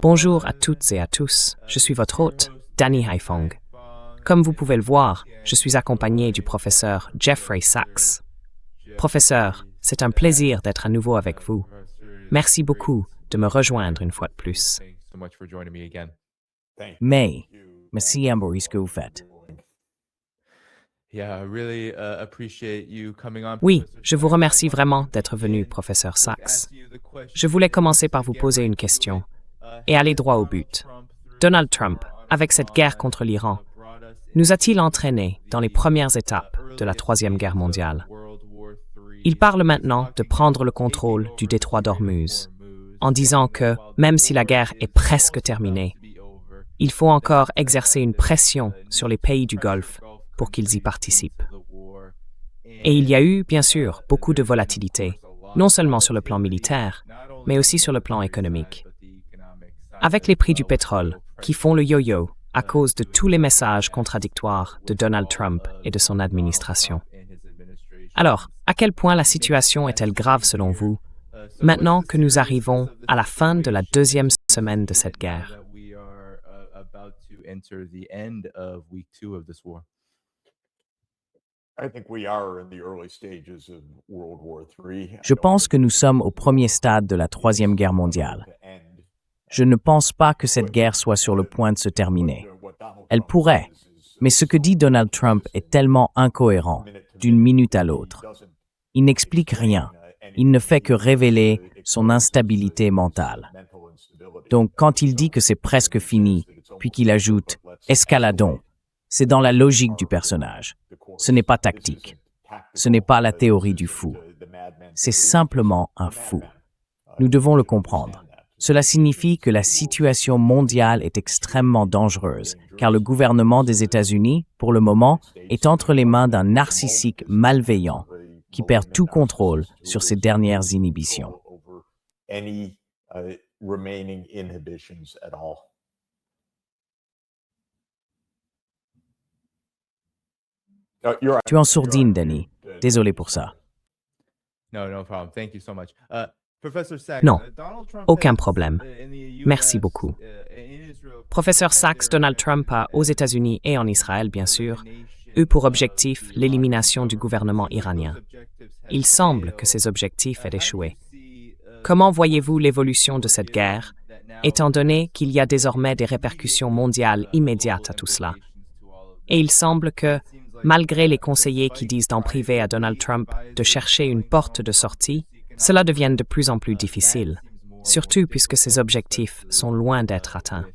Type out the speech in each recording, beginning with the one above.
Bonjour à toutes et à tous, je suis votre hôte, Danny Haifong. Comme vous pouvez le voir, je suis accompagné du professeur Jeffrey Sachs. Professeur, c'est un plaisir d'être à nouveau avec vous. Merci beaucoup de me rejoindre une fois de plus. Mais, merci pour ce que vous faites. Oui, je vous remercie vraiment d'être venu, professeur Sachs. Je voulais commencer par vous poser une question et aller droit au but. Donald Trump, avec cette guerre contre l'Iran, nous a-t-il entraînés dans les premières étapes de la Troisième Guerre mondiale? Il parle maintenant de prendre le contrôle du détroit d'Ormuz, en disant que, même si la guerre est presque terminée, il faut encore exercer une pression sur les pays du Golfe pour qu'ils y participent. Et il y a eu, bien sûr, beaucoup de volatilité, non seulement sur le plan militaire, mais aussi sur le plan économique. Avec les prix du pétrole, qui font le yo-yo à cause de tous les messages contradictoires de Donald Trump et de son administration. Alors, à quel point la situation est-elle grave selon vous, maintenant que nous arrivons à la fin de la deuxième semaine de cette guerre? Je pense que nous sommes au premier stade de la Troisième Guerre mondiale. Je ne pense pas que cette guerre soit sur le point de se terminer. Elle pourrait, mais ce que dit Donald Trump est tellement incohérent d'une minute à l'autre. Il n'explique rien. Il ne fait que révéler son instabilité mentale. Donc, quand il dit que c'est presque fini, puis qu'il ajoute « escaladons », c'est dans la logique du personnage. Ce n'est pas tactique. Ce n'est pas la théorie du fou. C'est simplement un fou. Nous devons le comprendre. Cela signifie que la situation mondiale est extrêmement dangereuse, car le gouvernement des États-Unis, pour le moment, est entre les mains d'un narcissique malveillant qui perd tout contrôle sur ses dernières inhibitions. Tu es en sourdine, Danny. Désolé pour ça. Non, aucun problème. Merci beaucoup. Professeur Sachs, Donald Trump a, aux États-Unis et en Israël, bien sûr, eu pour objectif l'élimination du gouvernement iranien. Il semble que ces objectifs aient échoué. Comment voyez-vous l'évolution de cette guerre, étant donné qu'il y a désormais des répercussions mondiales immédiates à tout cela? Et il semble que, malgré les conseillers qui disent en privé à Donald Trump de chercher une porte de sortie, cela devienne de plus en plus difficile, surtout puisque ces objectifs sont loin d'être atteints.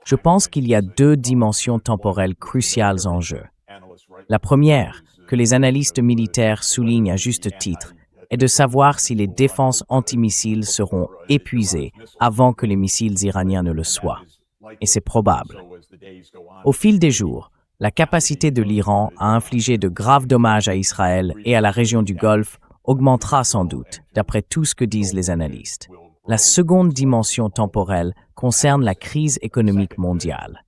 Je pense qu'il y a deux dimensions temporelles cruciales en jeu. La première, que les analystes militaires soulignent à juste titre, est de savoir si les défenses antimissiles seront épuisées avant que les missiles iraniens ne le soient. Et c'est probable. Au fil des jours, la capacité de l'Iran à infliger de graves dommages à Israël et à la région du Golfe augmentera sans doute, d'après tout ce que disent les analystes. La seconde dimension temporelle concerne la crise économique mondiale.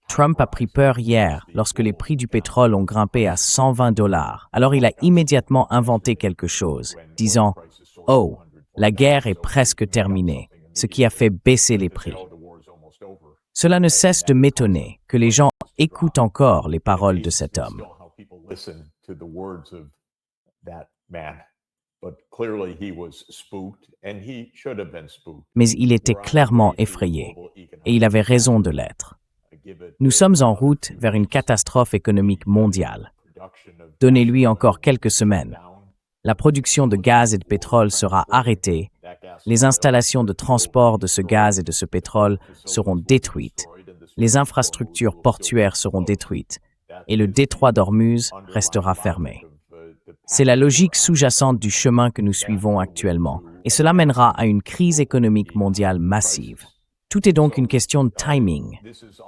Trump a pris peur hier lorsque les prix du pétrole ont grimpé à $120. Alors il a immédiatement inventé quelque chose, disant « Oh, la guerre est presque terminée », ce qui a fait baisser les prix. Cela ne cesse de m'étonner que les gens écoutent encore les paroles de cet homme. Mais il était clairement effrayé, et il avait raison de l'être. Nous sommes en route vers une catastrophe économique mondiale. Donnez-lui encore quelques semaines. La production de gaz et de pétrole sera arrêtée. Les installations de transport de ce gaz et de ce pétrole seront détruites. Les infrastructures portuaires seront détruites. Et le détroit d'Ormuz restera fermé. C'est la logique sous-jacente du chemin que nous suivons actuellement. Et cela mènera à une crise économique mondiale massive. Tout est donc une question de timing.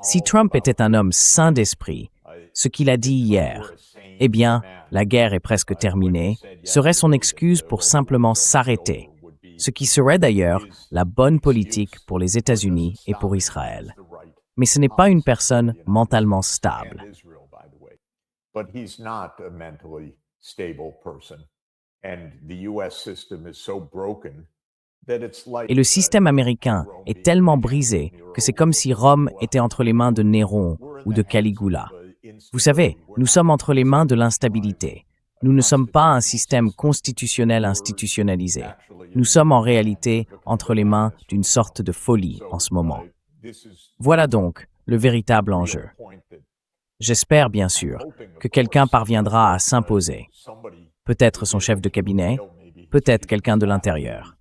Si Trump était un homme sain d'esprit, ce qu'il a dit hier, eh bien, la guerre est presque terminée, serait son excuse pour simplement s'arrêter, ce qui serait d'ailleurs la bonne politique pour les États-Unis et pour Israël. Mais ce n'est pas une personne mentalement stable. but he's not a mentally stable person. And the US system is so broken that it's like Et le système américain est tellement brisé que c'est comme si Rome était entre les mains de Néron ou de Caligula. Vous savez, nous sommes entre les mains de l'instabilité. Nous ne sommes pas un système constitutionnel institutionnalisé. Nous sommes en réalité entre les mains d'une sorte de folie en ce moment. Voilà donc le véritable enjeu. J'espère bien sûr que quelqu'un parviendra à s'imposer. Peut-être son chef de cabinet, peut-être quelqu'un de l'intérieur.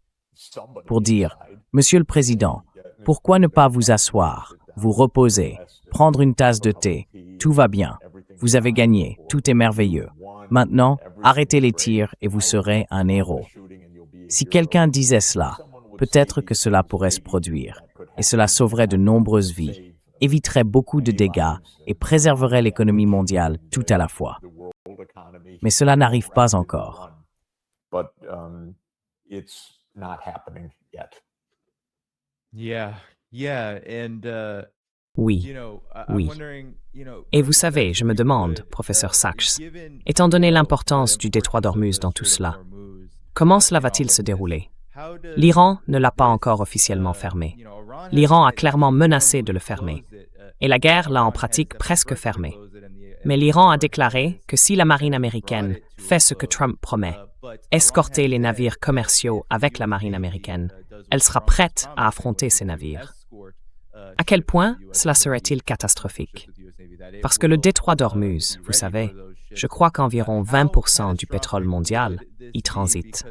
Pour dire, Monsieur le Président, pourquoi ne pas vous asseoir, vous reposer, prendre une tasse de thé, tout va bien, vous avez gagné, tout est merveilleux. Maintenant, arrêtez les tirs et vous serez un héros. Si quelqu'un disait cela, peut-être que cela pourrait se produire, et cela sauverait de nombreuses vies, éviterait beaucoup de dégâts et préserverait l'économie mondiale tout à la fois. Mais cela n'arrive pas encore. But it's not happening yet. Oui, oui. Et vous savez, je me demande, professeur Sachs, étant donné l'importance du détroit d'Ormuz dans tout cela, comment cela va-t-il se dérouler? L'Iran ne l'a pas encore officiellement fermé. L'Iran a clairement menacé de le fermer. Et la guerre l'a en pratique presque fermé. Mais l'Iran a déclaré que si la marine américaine fait ce que Trump promet, escorter les navires commerciaux avec la marine américaine, elle sera prête à affronter ces navires. À quel point cela serait-il catastrophique? Parce que le détroit d'Ormuz, vous savez, je crois qu'environ 20% du pétrole mondial y transite.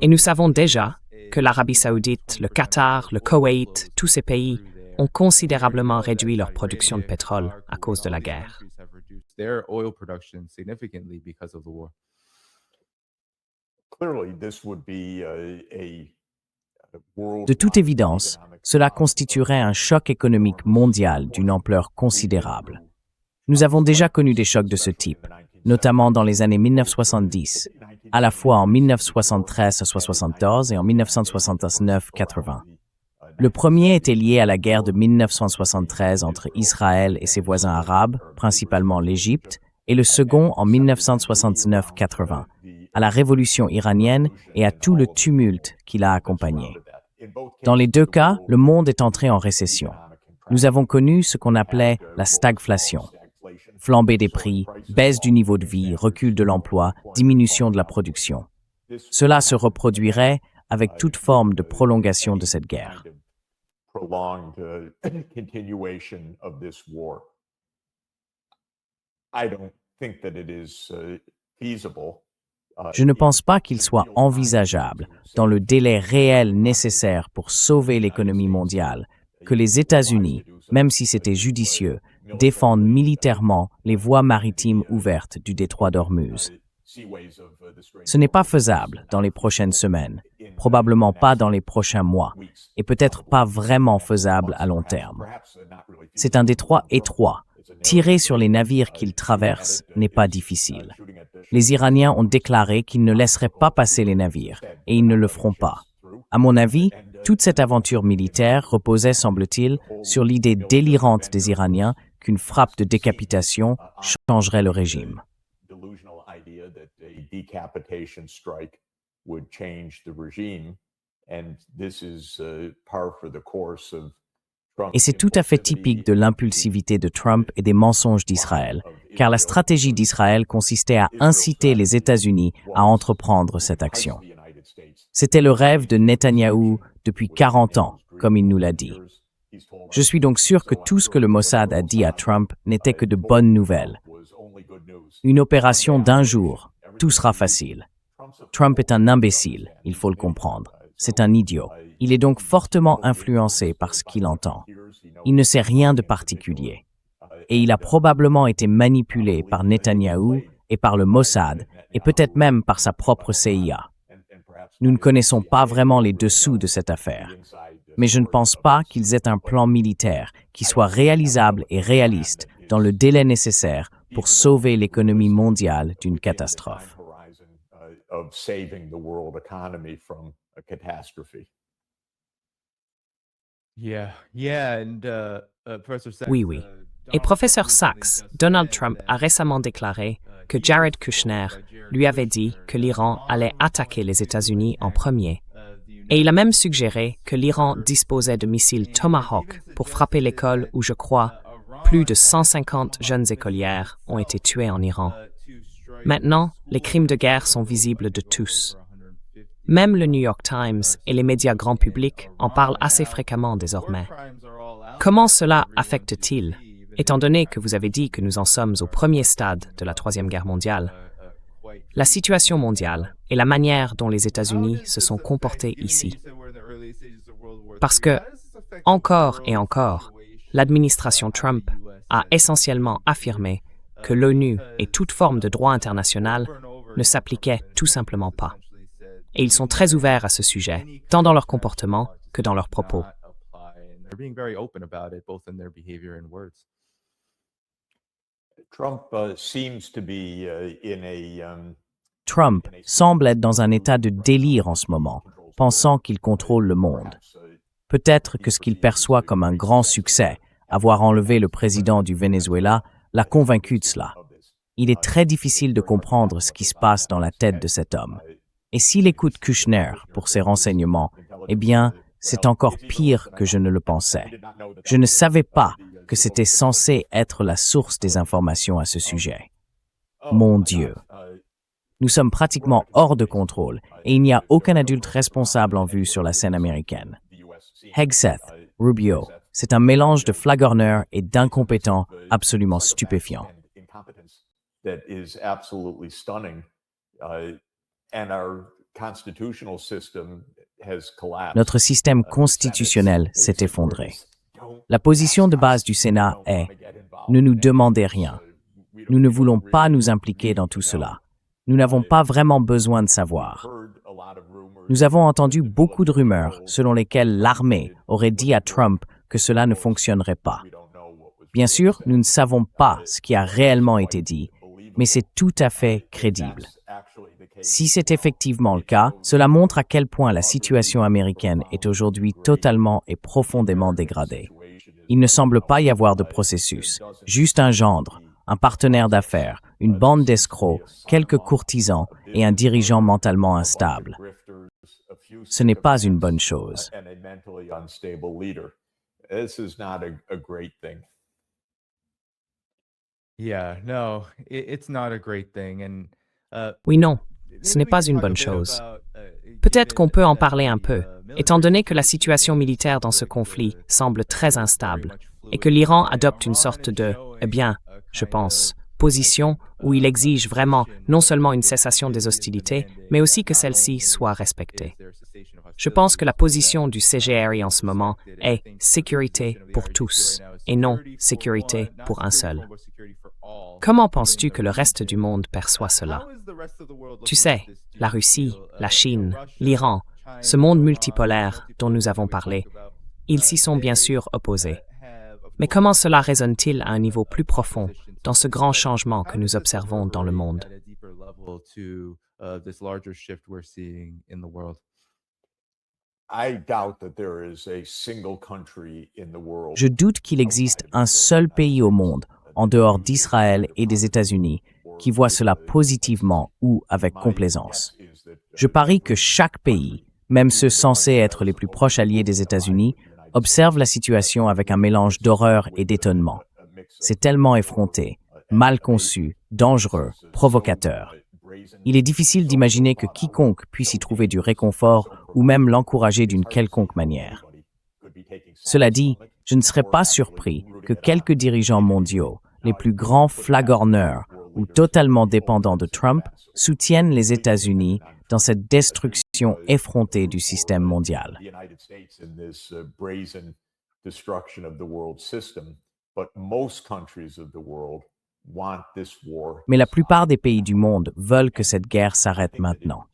Et nous savons déjà que l'Arabie saoudite, le Qatar, le Koweït, tous ces pays ont considérablement réduit leur production de pétrole à cause de la guerre. De toute évidence, cela constituerait un choc économique mondial d'une ampleur considérable. Nous avons déjà connu des chocs de ce type, notamment dans les années 1970, à la fois en 1973-74 et en 1979-80. Le premier était lié à la guerre de 1973 entre Israël et ses voisins arabes, principalement l'Égypte, et le second en 1969-80, à la révolution iranienne et à tout le tumulte qui l'a accompagné. Dans les deux cas, le monde est entré en récession. Nous avons connu ce qu'on appelait la stagflation. Flambée des prix, baisse du niveau de vie, recul de l'emploi, diminution de la production. Cela se reproduirait avec toute forme de prolongation de cette guerre. Je ne pense pas qu'il soit envisageable, dans le délai réel nécessaire pour sauver l'économie mondiale, que les États-Unis, même si c'était judicieux, défendent militairement les voies maritimes ouvertes du détroit d'Ormuz. Ce n'est pas faisable dans les prochaines semaines, probablement pas dans les prochains mois, et peut-être pas vraiment faisable à long terme. C'est un détroit étroit. Tirer sur les navires qu'il traverse n'est pas difficile. Les Iraniens ont déclaré qu'ils ne laisseraient pas passer les navires, et ils ne le feront pas. À mon avis, toute cette aventure militaire reposait, semble-t-il, sur l'idée délirante des Iraniens qu'une frappe de décapitation changerait le régime. Et c'est tout à fait typique de l'impulsivité de Trump et des mensonges d'Israël, car la stratégie d'Israël consistait à inciter les États-Unis à entreprendre cette action. C'était le rêve de Netanyahou depuis 40 ans, comme il nous l'a dit. Je suis donc sûr que tout ce que le Mossad a dit à Trump n'était que de bonnes nouvelles. Une opération d'un jour, tout sera facile. Trump est un imbécile, il faut le comprendre. C'est un idiot. Il est donc fortement influencé par ce qu'il entend. Il ne sait rien de particulier. Et il a probablement été manipulé par Netanyahou et par le Mossad, et peut-être même par sa propre CIA. Nous ne connaissons pas vraiment les dessous de cette affaire. Mais je ne pense pas qu'ils aient un plan militaire qui soit réalisable et réaliste dans le délai nécessaire pour sauver l'économie mondiale d'une catastrophe. Oui, oui. Et professeur Sachs, Donald Trump a récemment déclaré que Jared Kushner lui avait dit que l'Iran allait attaquer les États-Unis en premier. Et il a même suggéré que l'Iran disposait de missiles Tomahawk pour frapper l'école où, je crois, plus de 150 jeunes écolières ont été tuées en Iran. Maintenant, les crimes de guerre sont visibles de tous. Même le New York Times et les médias grand public en parlent assez fréquemment désormais. Comment cela affecte-t-il, étant donné que vous avez dit que nous en sommes au premier stade de la Troisième Guerre mondiale, la situation mondiale et la manière dont les États-Unis se sont comportés ici? Parce que, encore et encore, l'administration Trump a essentiellement affirmé que l'ONU et toute forme de droit international ne s'appliquaient tout simplement pas. Et ils sont très ouverts à ce sujet, tant dans leur comportement que dans leurs propos. Trump seems to be in a Trump semble être dans un état de délire en ce moment, pensant qu'il contrôle le monde. Peut-être que ce qu'il perçoit comme un grand succès, avoir enlevé le président du Venezuela, l'a convaincu de cela. Il est très difficile de comprendre ce qui se passe dans la tête de cet homme. Et s'il écoute Kushner pour ses renseignements, eh bien, c'est encore pire que je ne le pensais. Je ne savais pas que c'était censé être la source des informations à ce sujet. Mon Dieu! Nous sommes pratiquement hors de contrôle et il n'y a aucun adulte responsable en vue sur la scène américaine. Hegseth, Rubio, c'est un mélange de flagorneurs et d'incompétents absolument stupéfiant. that is absolutely stunning, and our constitutional system has collapsed. Notre système constitutionnel s'est effondré. La position de base du Sénat est « Ne nous demandez rien. Nous ne voulons pas nous impliquer dans tout cela. Nous n'avons pas vraiment besoin de savoir. » Nous avons entendu beaucoup de rumeurs selon lesquelles l'armée aurait dit à Trump que cela ne fonctionnerait pas. Bien sûr, nous ne savons pas ce qui a réellement été dit, mais c'est tout à fait crédible. Si c'est effectivement le cas, cela montre à quel point la situation américaine est aujourd'hui totalement et profondément dégradée. Il ne semble pas y avoir de processus, juste un gendre, un partenaire d'affaires, une bande d'escrocs, quelques courtisans et un dirigeant mentalement instable. Ce n'est pas une bonne chose. Oui, non, ce n'est pas une bonne chose. Peut-être qu'on peut en parler un peu, étant donné que la situation militaire dans ce conflit semble très instable et que l'Iran adopte une sorte de, je pense, position où il exige vraiment non seulement une cessation des hostilités, mais aussi que celle-ci soit respectée. Je pense que la position du CGRI en ce moment est sécurité pour tous et non sécurité pour un seul. Comment penses-tu que le reste du monde perçoit cela? Tu sais, la Russie, la Chine, l'Iran, ce monde multipolaire dont nous avons parlé, ils s'y sont bien sûr opposés. Mais comment cela résonne-t-il à un niveau plus profond dans ce grand changement que nous observons dans le monde? Je doute qu'il existe un seul pays au monde, en dehors d'Israël et des États-Unis, qui voit cela positivement ou avec complaisance. Je parie que chaque pays, même ceux censés être les plus proches alliés des États-Unis, observe la situation avec un mélange d'horreur et d'étonnement. C'est tellement effronté, mal conçu, dangereux, provocateur. Il est difficile d'imaginer que quiconque puisse y trouver du réconfort ou même l'encourager d'une quelconque manière. Cela dit, je ne serais pas surpris que quelques dirigeants mondiaux, les plus grands flagorneurs ou totalement dépendants de Trump, soutiennent les États-Unis dans cette destruction effrontée du système mondial. Mais la plupart des pays du monde veulent que cette guerre s'arrête maintenant.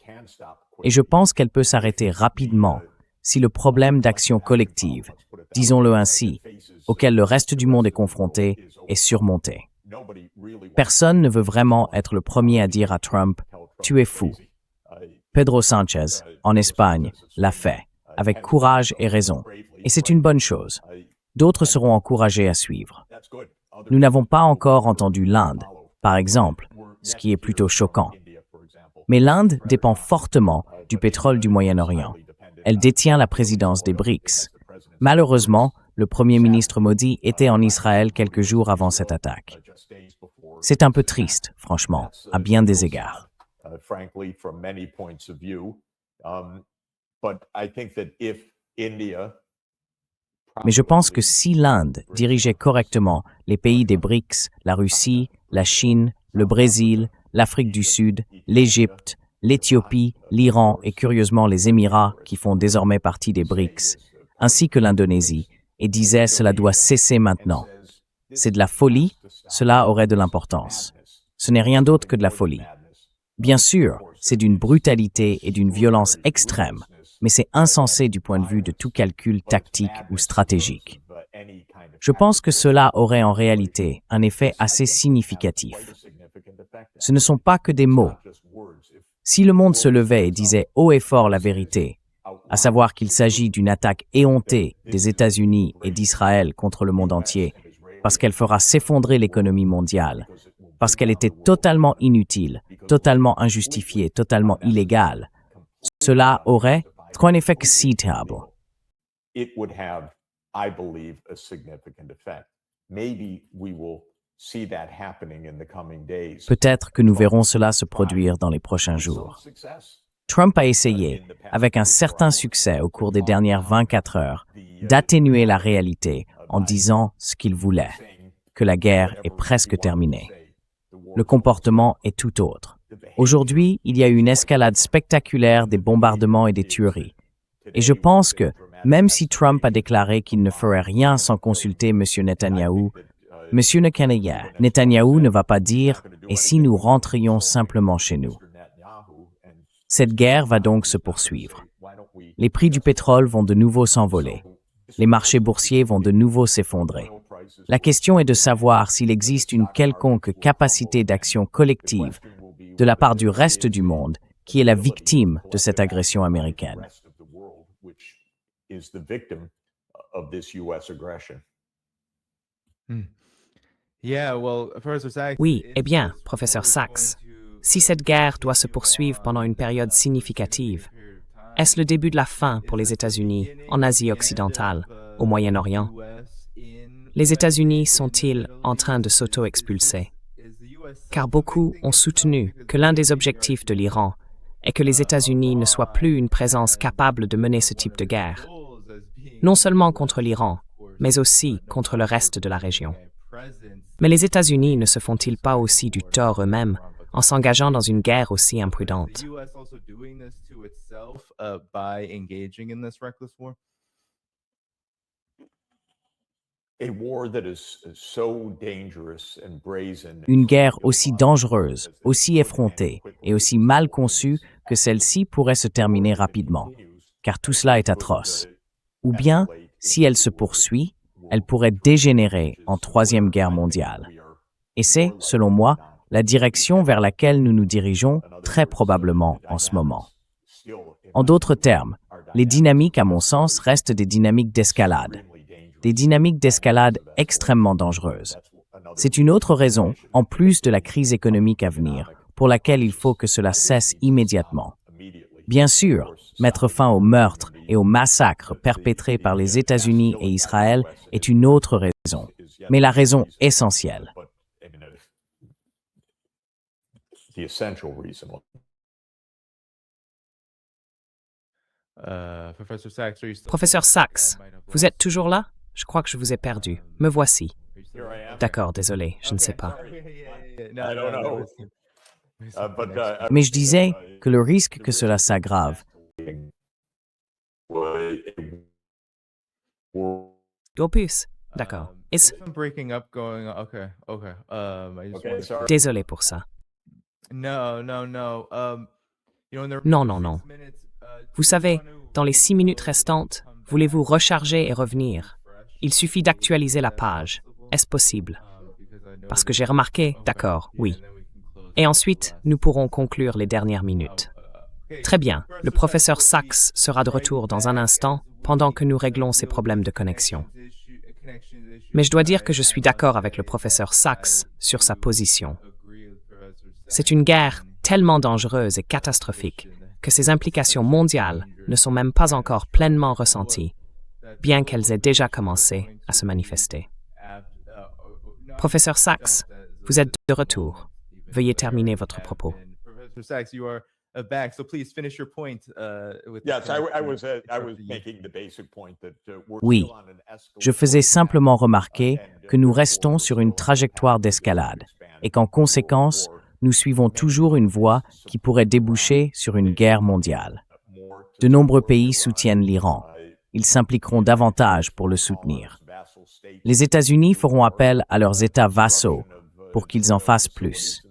Et je pense qu'elle peut s'arrêter rapidement si le problème d'action collective, disons-le ainsi, auquel le reste du monde est confronté, est surmonté. Personne ne veut vraiment être le premier à dire à Trump « Tu es fou ». Pedro Sánchez, en Espagne, l'a fait, avec courage et raison, et c'est une bonne chose. D'autres seront encouragés à suivre. Nous n'avons pas encore entendu l'Inde, par exemple, ce qui est plutôt choquant. Mais l'Inde dépend fortement du pétrole du Moyen-Orient. Elle détient la présidence des BRICS. Malheureusement, le Premier ministre Modi était en Israël quelques jours avant cette attaque. C'est un peu triste, franchement, à bien des égards. Mais je pense que si l'Inde dirigeait correctement les pays des BRICS, la Russie, la Chine, le Brésil, l'Afrique du Sud, l'Égypte, l'Éthiopie, l'Iran et curieusement les Émirats qui font désormais partie des BRICS, ainsi que l'Indonésie, et disait cela doit cesser maintenant. C'est de la folie, cela aurait de l'importance. Ce n'est rien d'autre que de la folie. Bien sûr, c'est d'une brutalité et d'une violence extrême, mais c'est insensé du point de vue de tout calcul tactique ou stratégique. Je pense que cela aurait en réalité un effet assez significatif. Ce ne sont pas que des mots. Si le monde se levait et disait haut et fort la vérité, à savoir qu'il s'agit d'une attaque éhontée des États-Unis et d'Israël contre le monde entier, parce qu'elle fera s'effondrer l'économie mondiale, parce qu'elle était totalement inutile, totalement injustifiée, totalement illégale, cela aurait un effet considérable. It would have, I believe, a significant effect. Maybe we will see that happening in the coming days. Peut-être que nous verrons cela se produire dans les prochains jours. Trump a essayé, avec un certain succès au cours des dernières 24 heures, d'atténuer la réalité en disant ce qu'il voulait, que la guerre est presque terminée. Le comportement est tout autre. Aujourd'hui, il y a eu une escalade spectaculaire des bombardements et des tueries. Et je pense que, même si Trump a déclaré qu'il ne ferait rien sans consulter M. Netanyahou, M. Netanyahou ne va pas dire « et si nous rentrions simplement chez nous ». Cette guerre va donc se poursuivre. Les prix du pétrole vont de nouveau s'envoler. Les marchés boursiers vont de nouveau s'effondrer. La question est de savoir s'il existe une quelconque capacité d'action collective de la part du reste du monde qui est la victime de cette agression américaine. Oui, eh bien, professeur Sachs, si cette guerre doit se poursuivre pendant une période significative, est-ce le début de la fin pour les États-Unis en Asie occidentale, au Moyen-Orient? Les États-Unis sont-ils en train de s'auto-expulser? Car beaucoup ont soutenu que l'un des objectifs de l'Iran est que les États-Unis ne soient plus une présence capable de mener ce type de guerre, non seulement contre l'Iran, mais aussi contre le reste de la région. Mais les États-Unis ne se font-ils pas aussi du tort eux-mêmes en s'engageant dans une guerre aussi imprudente? Une guerre aussi dangereuse, aussi effrontée et aussi mal conçue que celle-ci pourrait se terminer rapidement, car tout cela est atroce. Ou bien, si elle se poursuit, elle pourrait dégénérer en Troisième Guerre mondiale. Et c'est, selon moi, la direction vers laquelle nous nous dirigeons très probablement en ce moment. En d'autres termes, les dynamiques, à mon sens, restent des dynamiques d'escalade. Des dynamiques d'escalade extrêmement dangereuses. C'est une autre raison, en plus de la crise économique à venir, pour laquelle il faut que cela cesse immédiatement. Bien sûr, mettre fin aux meurtres et aux massacres perpétrés par les États-Unis et Israël est une autre raison, mais la raison essentielle. Professeur Sachs, vous êtes toujours là? Je crois que je vous ai perdu. Me voici. D'accord, désolé, je ne sais pas. Mais je disais que le risque que cela s'aggrave. Opus, d'accord. Désolé pour ça. Non, non, non. Vous savez, dans les 6 minutes restantes, voulez-vous recharger et revenir? Il suffit d'actualiser la page. Est-ce possible? Parce que j'ai remarqué, d'accord, oui. Et ensuite, nous pourrons conclure les dernières minutes. Très bien, le professeur Sachs sera de retour dans un instant pendant que nous réglons ces problèmes de connexion. Mais je dois dire que je suis d'accord avec le professeur Sachs sur sa position. C'est une guerre tellement dangereuse et catastrophique que ses implications mondiales ne sont même pas encore pleinement ressenties, bien qu'elles aient déjà commencé à se manifester. Professeur Sachs, vous êtes de retour. Veuillez terminer votre propos. Professor Sachs, you are back, so please finish your point. Yes, I was making the basic point that we're Oui, still on an je faisais simplement remarquer que nous restons sur une trajectoire d'escalade et qu'en conséquence, nous suivons toujours une voie qui pourrait déboucher sur une guerre mondiale. De nombreux pays soutiennent l'Iran. Ils s'impliqueront davantage pour le soutenir. Les États-Unis feront appel à leurs États vassaux pour qu'ils en fassent plus.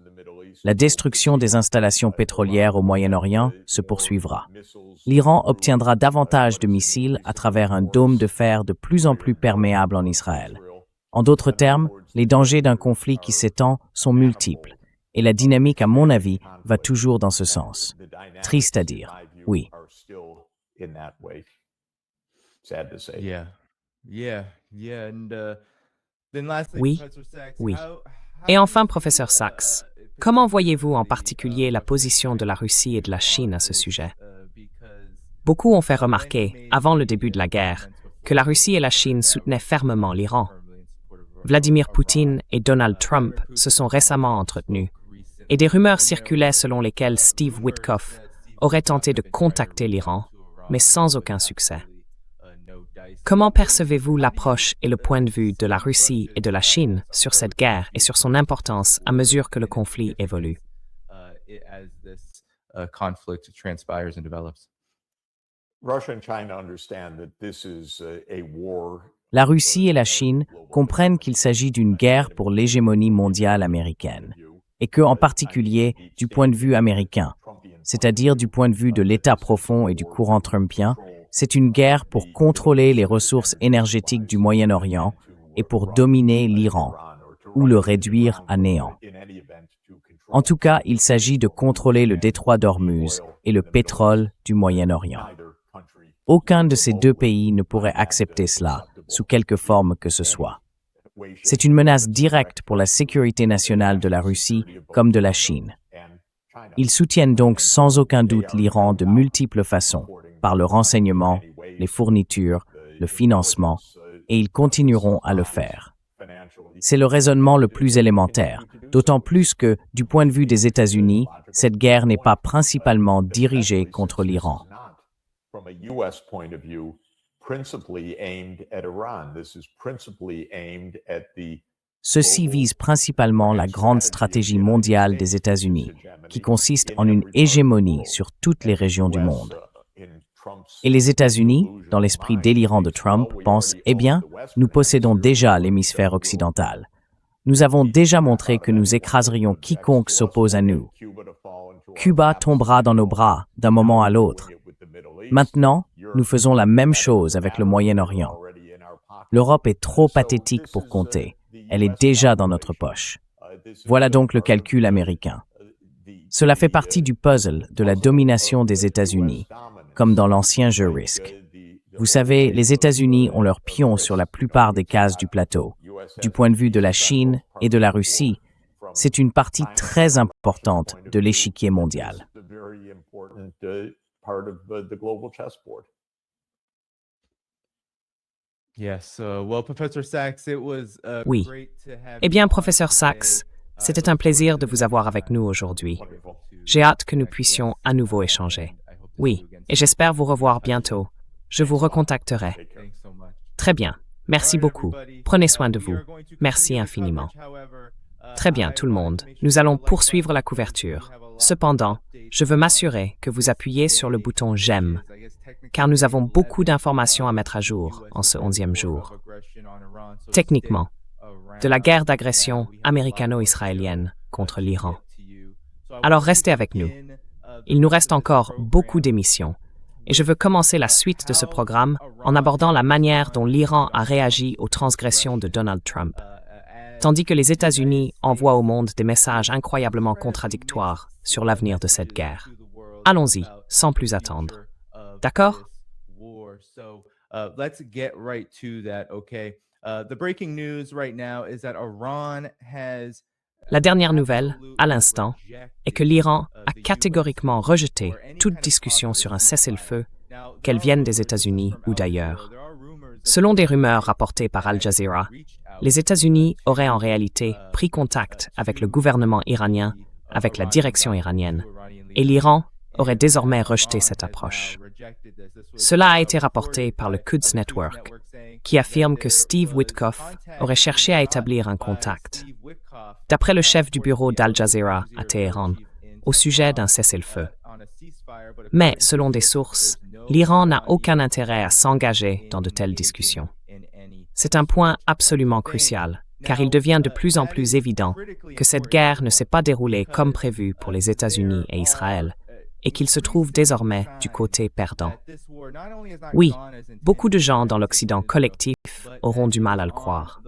La destruction des installations pétrolières au Moyen-Orient se poursuivra. L'Iran obtiendra davantage de missiles à travers un dôme de fer de plus en plus perméable en Israël. En d'autres termes, les dangers d'un conflit qui s'étend sont multiples. Et la dynamique, à mon avis, va toujours dans ce sens. Triste à dire, oui. Oui, oui. Et enfin, professeur Sachs, comment voyez-vous en particulier la position de la Russie et de la Chine à ce sujet? Beaucoup ont fait remarquer, avant le début de la guerre, que la Russie et la Chine soutenaient fermement l'Iran. Vladimir Poutine et Donald Trump se sont récemment entretenus, et des rumeurs circulaient selon lesquelles Steve Witkoff aurait tenté de contacter l'Iran, mais sans aucun succès. Comment percevez-vous l'approche et le point de vue de la Russie et de la Chine sur cette guerre et sur son importance à mesure que le conflit évolue? La Russie et la Chine comprennent qu'il s'agit d'une guerre pour l'hégémonie mondiale américaine, et que, en particulier, du point de vue américain, c'est-à-dire du point de vue de l'État profond et du courant trumpien, c'est une guerre pour contrôler les ressources énergétiques du Moyen-Orient et pour dominer l'Iran, ou le réduire à néant. En tout cas, il s'agit de contrôler le détroit d'Ormuz et le pétrole du Moyen-Orient. Aucun de ces deux pays ne pourrait accepter cela, sous quelque forme que ce soit. C'est une menace directe pour la sécurité nationale de la Russie comme de la Chine. Ils soutiennent donc sans aucun doute l'Iran de multiples façons, par le renseignement, les fournitures, le financement, et ils continueront à le faire. C'est le raisonnement le plus élémentaire, d'autant plus que, du point de vue des États-Unis, cette guerre n'est pas principalement dirigée contre l'Iran. Ceci vise principalement la grande stratégie mondiale des États-Unis, qui consiste en une hégémonie sur toutes les régions du monde. Et les États-Unis, dans l'esprit délirant de Trump, pensent « Eh bien, nous possédons déjà l'hémisphère occidental. Nous avons déjà montré que nous écraserions quiconque s'oppose à nous. Cuba tombera dans nos bras d'un moment à l'autre. Maintenant, nous faisons la même chose avec le Moyen-Orient. L'Europe est trop pathétique pour compter. Elle est déjà dans notre poche. Voilà donc le calcul américain. Cela fait partie du puzzle de la domination des États-Unis, comme dans l'ancien jeu Risk. Vous savez, les États-Unis ont leurs pions sur la plupart des cases du plateau. Du point de vue de la Chine et de la Russie, c'est une partie très importante de l'échiquier mondial. Oui. Eh bien, professeur Sachs, c'était un plaisir de vous avoir avec nous aujourd'hui. J'ai hâte que nous puissions à nouveau échanger. Oui, et j'espère vous revoir bientôt. Je vous recontacterai. Très bien. Merci beaucoup. Prenez soin de vous. Merci infiniment. Très bien, tout le monde. Nous allons poursuivre la couverture. Cependant, je veux m'assurer que vous appuyez sur le bouton « J'aime », car nous avons beaucoup d'informations à mettre à jour en ce 11e jour. Techniquement, de la guerre d'agression américano-israélienne contre l'Iran. Alors restez avec nous. Il nous reste encore beaucoup d'émissions, et je veux commencer la suite de ce programme en abordant la manière dont l'Iran a réagi aux transgressions de Donald Trump, tandis que les États-Unis envoient au monde des messages incroyablement contradictoires sur l'avenir de cette guerre. Allons-y, sans plus attendre. D'accord? Let's get right to that, okay? The breaking news right now is that Iran has La dernière nouvelle, à l'instant, est que l'Iran a catégoriquement rejeté toute discussion sur un cessez-le-feu, qu'elle vienne des États-Unis ou d'ailleurs. Selon des rumeurs rapportées par Al Jazeera, les États-Unis auraient en réalité pris contact avec le gouvernement iranien, avec la direction iranienne, et l'Iran aurait désormais rejeté cette approche. Cela a été rapporté par le Quds Network, qui affirme que Steve Witkoff aurait cherché à établir un contact, d'après le chef du bureau d'Al Jazeera à Téhéran, au sujet d'un cessez-le-feu. Mais, selon des sources, l'Iran n'a aucun intérêt à s'engager dans de telles discussions. C'est un point absolument crucial, car il devient de plus en plus évident que cette guerre ne s'est pas déroulée comme prévu pour les États-Unis et Israël, et qu'ils se trouvent désormais du côté perdant. Oui, beaucoup de gens dans l'Occident collectif auront du mal à le croire.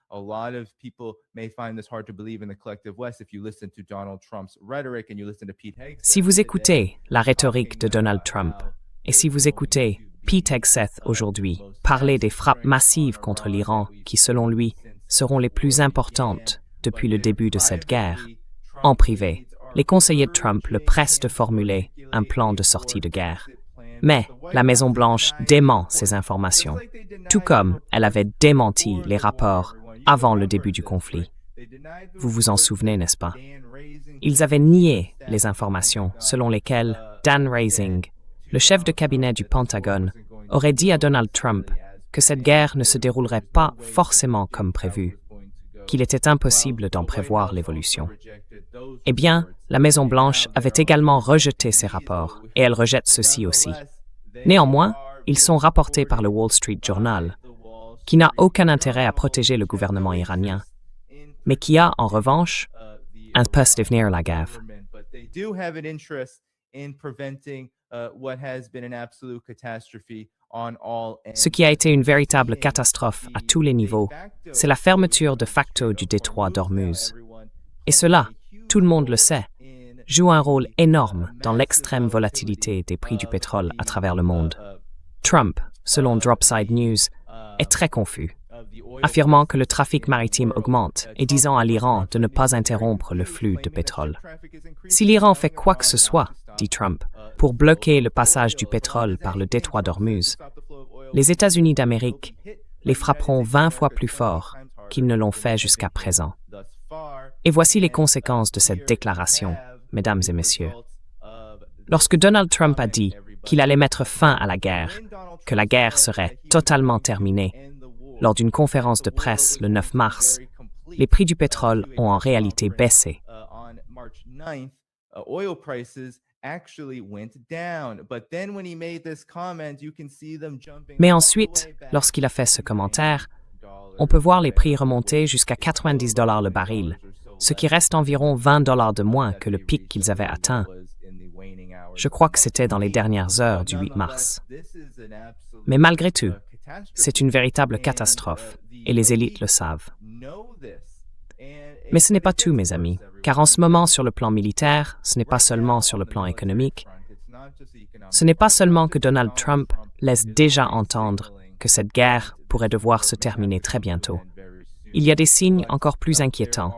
A lot of people may find this hard to believe in the collective West if you listen to Donald Trump's rhetoric and you listen to Pete Hegseth. Si vous écoutez la rhétorique de Donald Trump, et si vous écoutez Pete Hegseth aujourd'hui parler des frappes massives contre l'Iran qui, selon lui, seront les plus importantes depuis le début de cette guerre, en privé, les conseillers de Trump le pressent de formuler un plan de sortie de guerre. Mais la Maison-Blanche dément ces informations, tout comme elle avait démenti les rapports avant le début du conflit. Vous vous en souvenez, n'est-ce pas? Ils avaient nié les informations selon lesquelles Dan Raising, le chef de cabinet du Pentagone, aurait dit à Donald Trump que cette guerre ne se déroulerait pas forcément comme prévu, qu'il était impossible d'en prévoir l'évolution. Eh bien, la Maison-Blanche avait également rejeté ces rapports, et elle rejette ceux-ci aussi. Néanmoins, ils sont rapportés par le Wall Street Journal, qui n'a aucun intérêt à protéger le gouvernement iranien, mais qui a, en revanche, un poste d'avenir la gaffe. Ce qui a été une véritable catastrophe à tous les niveaux, c'est la fermeture de facto du détroit d'Ormuz. Et cela, tout le monde le sait, joue un rôle énorme dans l'extrême volatilité des prix du pétrole à travers le monde. Trump, selon Dropside News, est très confus, affirmant que le trafic maritime augmente et disant à l'Iran de ne pas interrompre le flux de pétrole. Si l'Iran fait quoi que ce soit, dit Trump, pour bloquer le passage du pétrole par le détroit d'Ormuz, les États-Unis d'Amérique les frapperont 20 fois plus fort qu'ils ne l'ont fait jusqu'à présent. Et voici les conséquences de cette déclaration, mesdames et messieurs. Lorsque Donald Trump a dit qu'il allait mettre fin à la guerre, que la guerre serait totalement terminée, lors d'une conférence de presse le 9 mars, les prix du pétrole ont en réalité baissé. Mais ensuite, lorsqu'il a fait ce commentaire, on peut voir les prix remonter jusqu'à $90 le baril, ce qui reste environ $20 de moins que le pic qu'ils avaient atteint. Je crois que c'était dans les dernières heures du 8 mars. Mais malgré tout, c'est une véritable catastrophe, et les élites le savent. Mais ce n'est pas tout, mes amis, car en ce moment, sur le plan militaire, ce n'est pas seulement sur le plan économique. Ce n'est pas seulement que Donald Trump laisse déjà entendre que cette guerre pourrait devoir se terminer très bientôt. Il y a des signes encore plus inquiétants,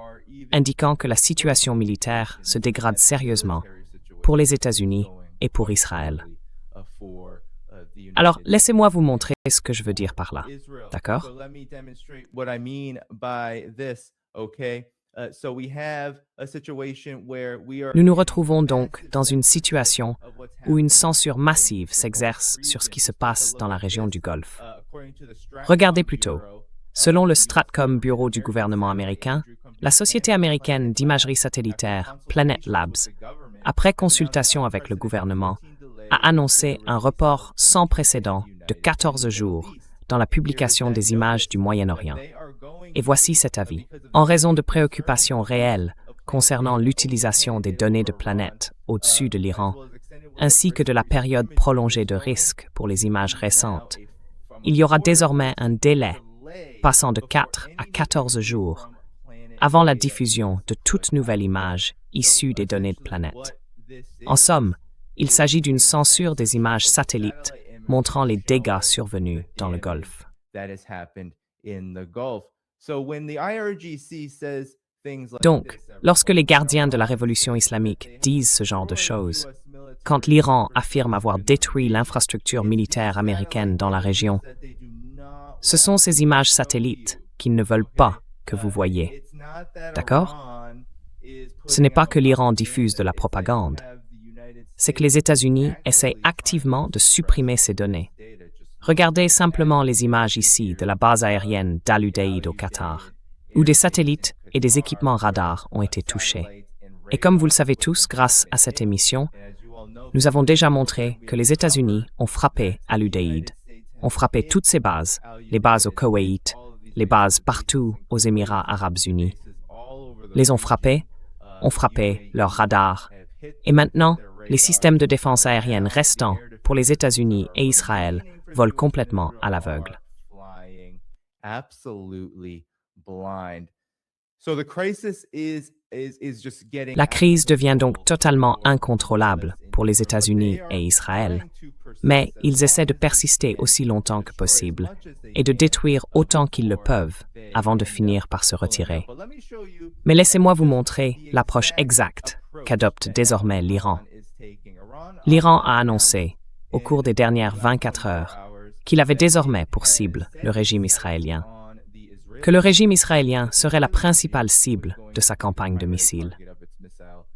indiquant que la situation militaire se dégrade sérieusement pour les États-Unis et pour Israël. Alors, laissez-moi vous montrer ce que je veux dire par là. D'accord? Nous nous retrouvons donc dans une situation où une censure massive s'exerce sur ce qui se passe dans la région du Golfe. Regardez plutôt. Selon le Stratcom Bureau du gouvernement américain, la société américaine d'imagerie satellitaire Planet Labs, après consultation avec le gouvernement, a annoncé un report sans précédent de 14 jours dans la publication des images du Moyen-Orient. Et voici cet avis. En raison de préoccupations réelles concernant l'utilisation des données de Planet au-dessus de l'Iran, ainsi que de la période prolongée de risque pour les images récentes, il y aura désormais un délai passant de 4 à 14 jours avant la diffusion de toute nouvelle image issue des données de Planet. En somme, il s'agit d'une censure des images satellites montrant les dégâts survenus dans le Golfe. that has happened in the Gulf. So when the IRGC says things like Donc, this, lorsque les gardiens de la révolution islamique disent ce genre de choses, quand l'Iran affirme avoir détruit l'infrastructure militaire américaine dans la région, ce sont ces images satellites qu'ils ne veulent pas que vous voyez. D'accord? Ce n'est pas que l'Iran diffuse de la propagande, c'est que les États-Unis essaient activement de supprimer ces données. Regardez simplement les images ici de la base aérienne d'Al-Udeid au Qatar, où des satellites et des équipements radars ont été touchés. Et comme vous le savez tous, grâce à cette émission, nous avons déjà montré que les États-Unis ont frappé Al-Udeid, ont frappé toutes ces bases, les bases au Koweït, les bases partout aux Émirats arabes unis. Les ont frappés leurs radars, et maintenant, les systèmes de défense aérienne restants pour les États-Unis et Israël volent complètement à l'aveugle. La crise devient donc totalement incontrôlable pour les États-Unis et Israël, mais ils essaient de persister aussi longtemps que possible et de détruire autant qu'ils le peuvent avant de finir par se retirer. Mais laissez-moi vous montrer l'approche exacte qu'adopte désormais l'Iran. L'Iran a annoncé, au cours des dernières 24 heures, qu'il avait désormais pour cible le régime israélien, que le régime israélien serait la principale cible de sa campagne de missiles.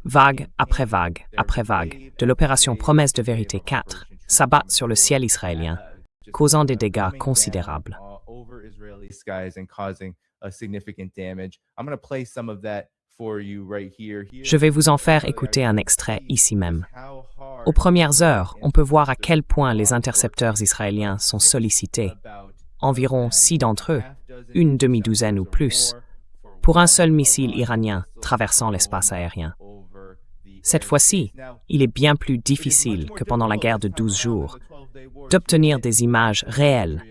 Vague après vague après vague de l'opération Promesse de Vérité 4 s'abattent sur le ciel israélien, causant des dégâts considérables. Je vais vous en faire écouter un extrait ici même. Aux premières heures, on peut voir à quel point les intercepteurs israéliens sont sollicités. Environ 6 d'entre eux, une demi-douzaine ou plus, pour un seul missile iranien traversant l'espace aérien. Cette fois-ci, il est bien plus difficile que pendant la guerre de 12 jours d'obtenir des images réelles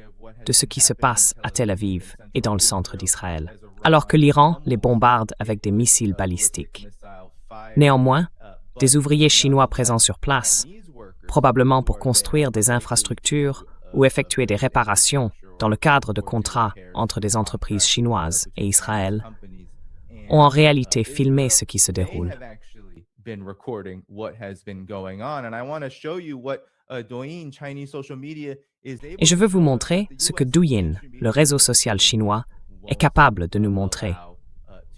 de ce qui se passe à Tel Aviv et dans le centre d'Israël, alors que l'Iran les bombarde avec des missiles balistiques. Néanmoins, des ouvriers chinois présents sur place, probablement pour construire des infrastructures ou effectuer des réparations dans le cadre de contrats entre des entreprises chinoises et Israël, ont en réalité filmé ce qui se déroule. Et je veux vous montrer ce que Douyin, le réseau social chinois, est capable de nous montrer.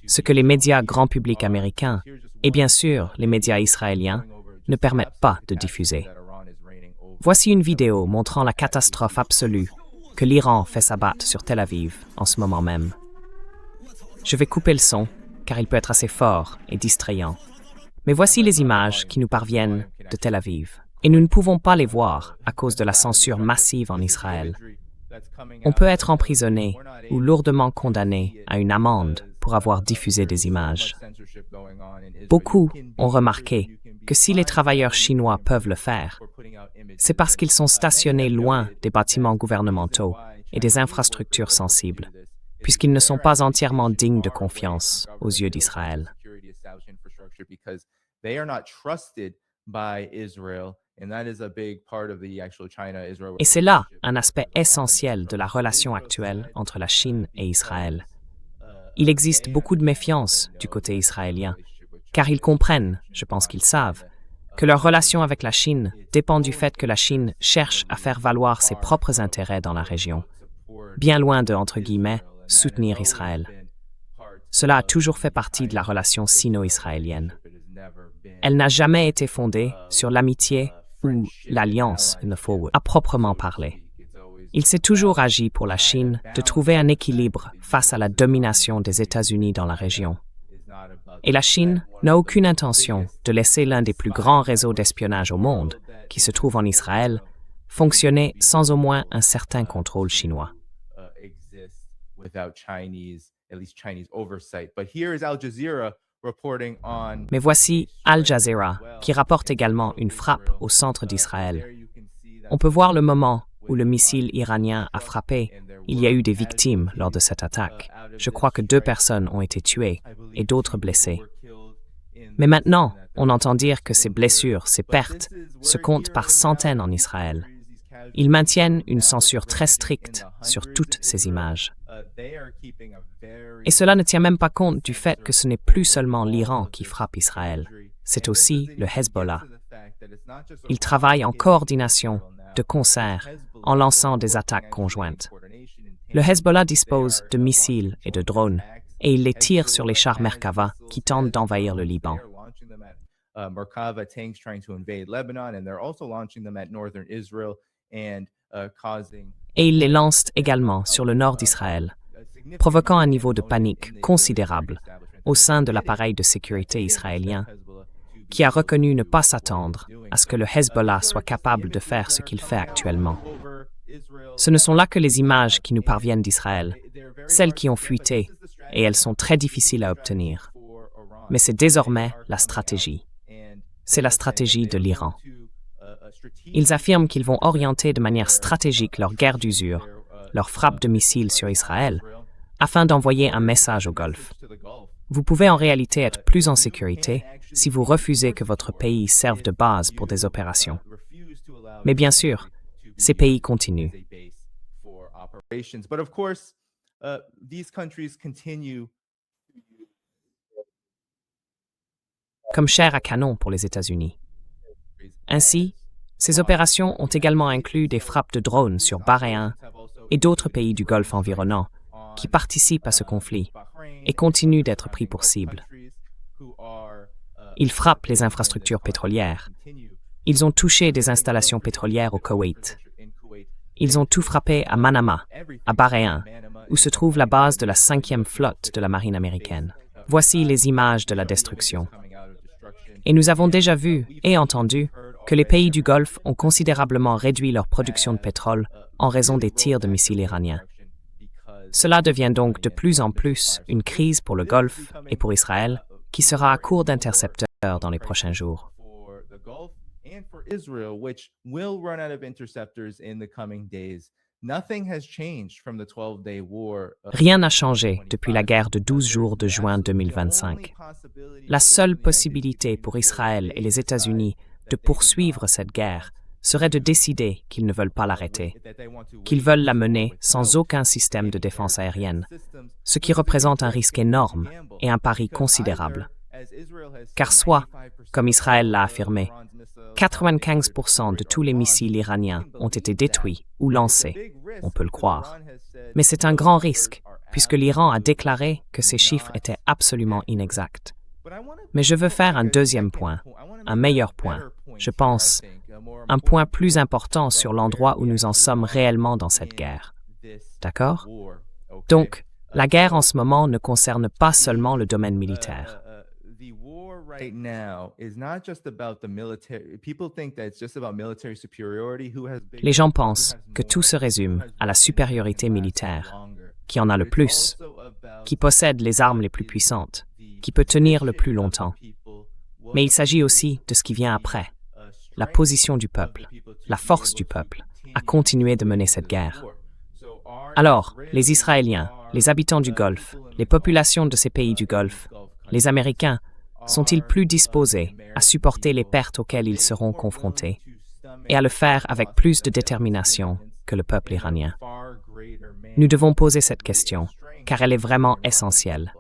Ce que les médias grand public américains, et bien sûr les médias israéliens, ne permettent pas de diffuser. Voici une vidéo montrant la catastrophe absolue que l'Iran fait s'abattre sur Tel Aviv en ce moment même. Je vais couper le son, car il peut être assez fort et distrayant. Mais voici les images qui nous parviennent de Tel Aviv. Et nous ne pouvons pas les voir à cause de la censure massive en Israël. On peut être emprisonné ou lourdement condamné à une amende pour avoir diffusé des images. Beaucoup ont remarqué que si les travailleurs chinois peuvent le faire, c'est parce qu'ils sont stationnés loin des bâtiments gouvernementaux et des infrastructures sensibles, puisqu'ils ne sont pas entièrement dignes de confiance aux yeux d'Israël. Et c'est là un aspect essentiel de la relation actuelle entre la Chine et Israël. Il existe beaucoup de méfiance du côté israélien, car ils comprennent, je pense qu'ils savent, que leur relation avec la Chine dépend du fait que la Chine cherche à faire valoir ses propres intérêts dans la région, bien loin de, entre guillemets, soutenir Israël. Cela a toujours fait partie de la relation sino-israélienne. Elle n'a jamais été fondée sur l'amitié ou l'alliance, à proprement parler. Il s'est toujours agi pour la Chine de trouver un équilibre face à la domination des États-Unis dans la région. Et la Chine n'a aucune intention de laisser l'un des plus grands réseaux d'espionnage au monde, qui se trouve en Israël, fonctionner sans au moins un certain contrôle chinois. Mais voici Al Jazeera, qui rapporte également une frappe au centre d'Israël. On peut voir le moment où le missile iranien a frappé. Il y a eu des victimes lors de cette attaque. Je crois que 2 personnes ont été tuées et d'autres blessées. Mais maintenant, on entend dire que ces blessures, ces pertes, se comptent par centaines en Israël. Ils maintiennent une censure très stricte sur toutes ces images. Et cela ne tient même pas compte du fait que ce n'est plus seulement l'Iran qui frappe Israël, c'est aussi le Hezbollah. Ils travaillent en coordination, de concert, en lançant des attaques conjointes. Le Hezbollah dispose de missiles et de drones, et il les tire sur les chars Merkava qui tentent d'envahir le Liban. Merkava tanks trying to invade Lebanon, and they're also launching them at northern Israel and causing. Et il les lance également sur le nord d'Israël, provoquant un niveau de panique considérable au sein de l'appareil de sécurité israélien, qui a reconnu ne pas s'attendre à ce que le Hezbollah soit capable de faire ce qu'il fait actuellement. Ce ne sont là que les images qui nous parviennent d'Israël, celles qui ont fuité, et elles sont très difficiles à obtenir. Mais c'est désormais la stratégie. C'est la stratégie de l'Iran. Ils affirment qu'ils vont orienter de manière stratégique leur guerre d'usure, leur frappe de missiles sur Israël, afin d'envoyer un message au Golfe. Vous pouvez en réalité être plus en sécurité si vous refusez que votre pays serve de base pour des opérations. Mais bien sûr, ces pays continuent. But of course, these countries continue. Comme chair à canon pour les États-Unis. Ainsi, ces opérations ont également inclus des frappes de drones sur Bahreïn et d'autres pays du Golfe environnant qui participent à ce conflit et continuent d'être pris pour cible. Ils frappent les infrastructures pétrolières. Ils ont touché des installations pétrolières au Koweït. Ils ont tout frappé à Manama, à Bahreïn, où se trouve la base de la 5e flotte de la marine américaine. Voici les images de la destruction. Et nous avons déjà vu et entendu que les pays du Golfe ont considérablement réduit leur production de pétrole en raison des tirs de missiles iraniens. Cela devient donc de plus en plus une crise pour le Golfe et pour Israël, qui sera à court d'intercepteurs dans les prochains jours. Rien n'a changé depuis la guerre de 12 jours de juin 2025. La seule possibilité pour Israël et les États-Unis de poursuivre cette guerre serait de décider qu'ils ne veulent pas l'arrêter, qu'ils veulent la mener sans aucun système de défense aérienne, ce qui représente un risque énorme et un pari considérable. Car soit, comme Israël l'a affirmé, 95% de tous les missiles iraniens ont été détruits ou lancés, on peut le croire. Mais c'est un grand risque, puisque l'Iran a déclaré que ces chiffres étaient absolument inexacts. Mais je veux faire un deuxième point, un meilleur point, je pense, un point plus important sur l'endroit où nous en sommes réellement dans cette guerre. D'accord? Donc, la guerre en ce moment ne concerne pas seulement le domaine militaire. Les gens pensent que tout se résume à la supériorité militaire, qui en a le plus, qui possède les armes les plus puissantes, qui peut tenir le plus longtemps. Mais il s'agit aussi de ce qui vient après, la position du peuple, la force du peuple, à continuer de mener cette guerre. Alors, les Israéliens, les habitants du Golfe, les populations de ces pays du Golfe, les Américains, sont-ils plus disposés à supporter les pertes auxquelles ils seront confrontés et à le faire avec plus de détermination que le peuple iranien? Nous devons poser cette question, car elle est vraiment essentielle.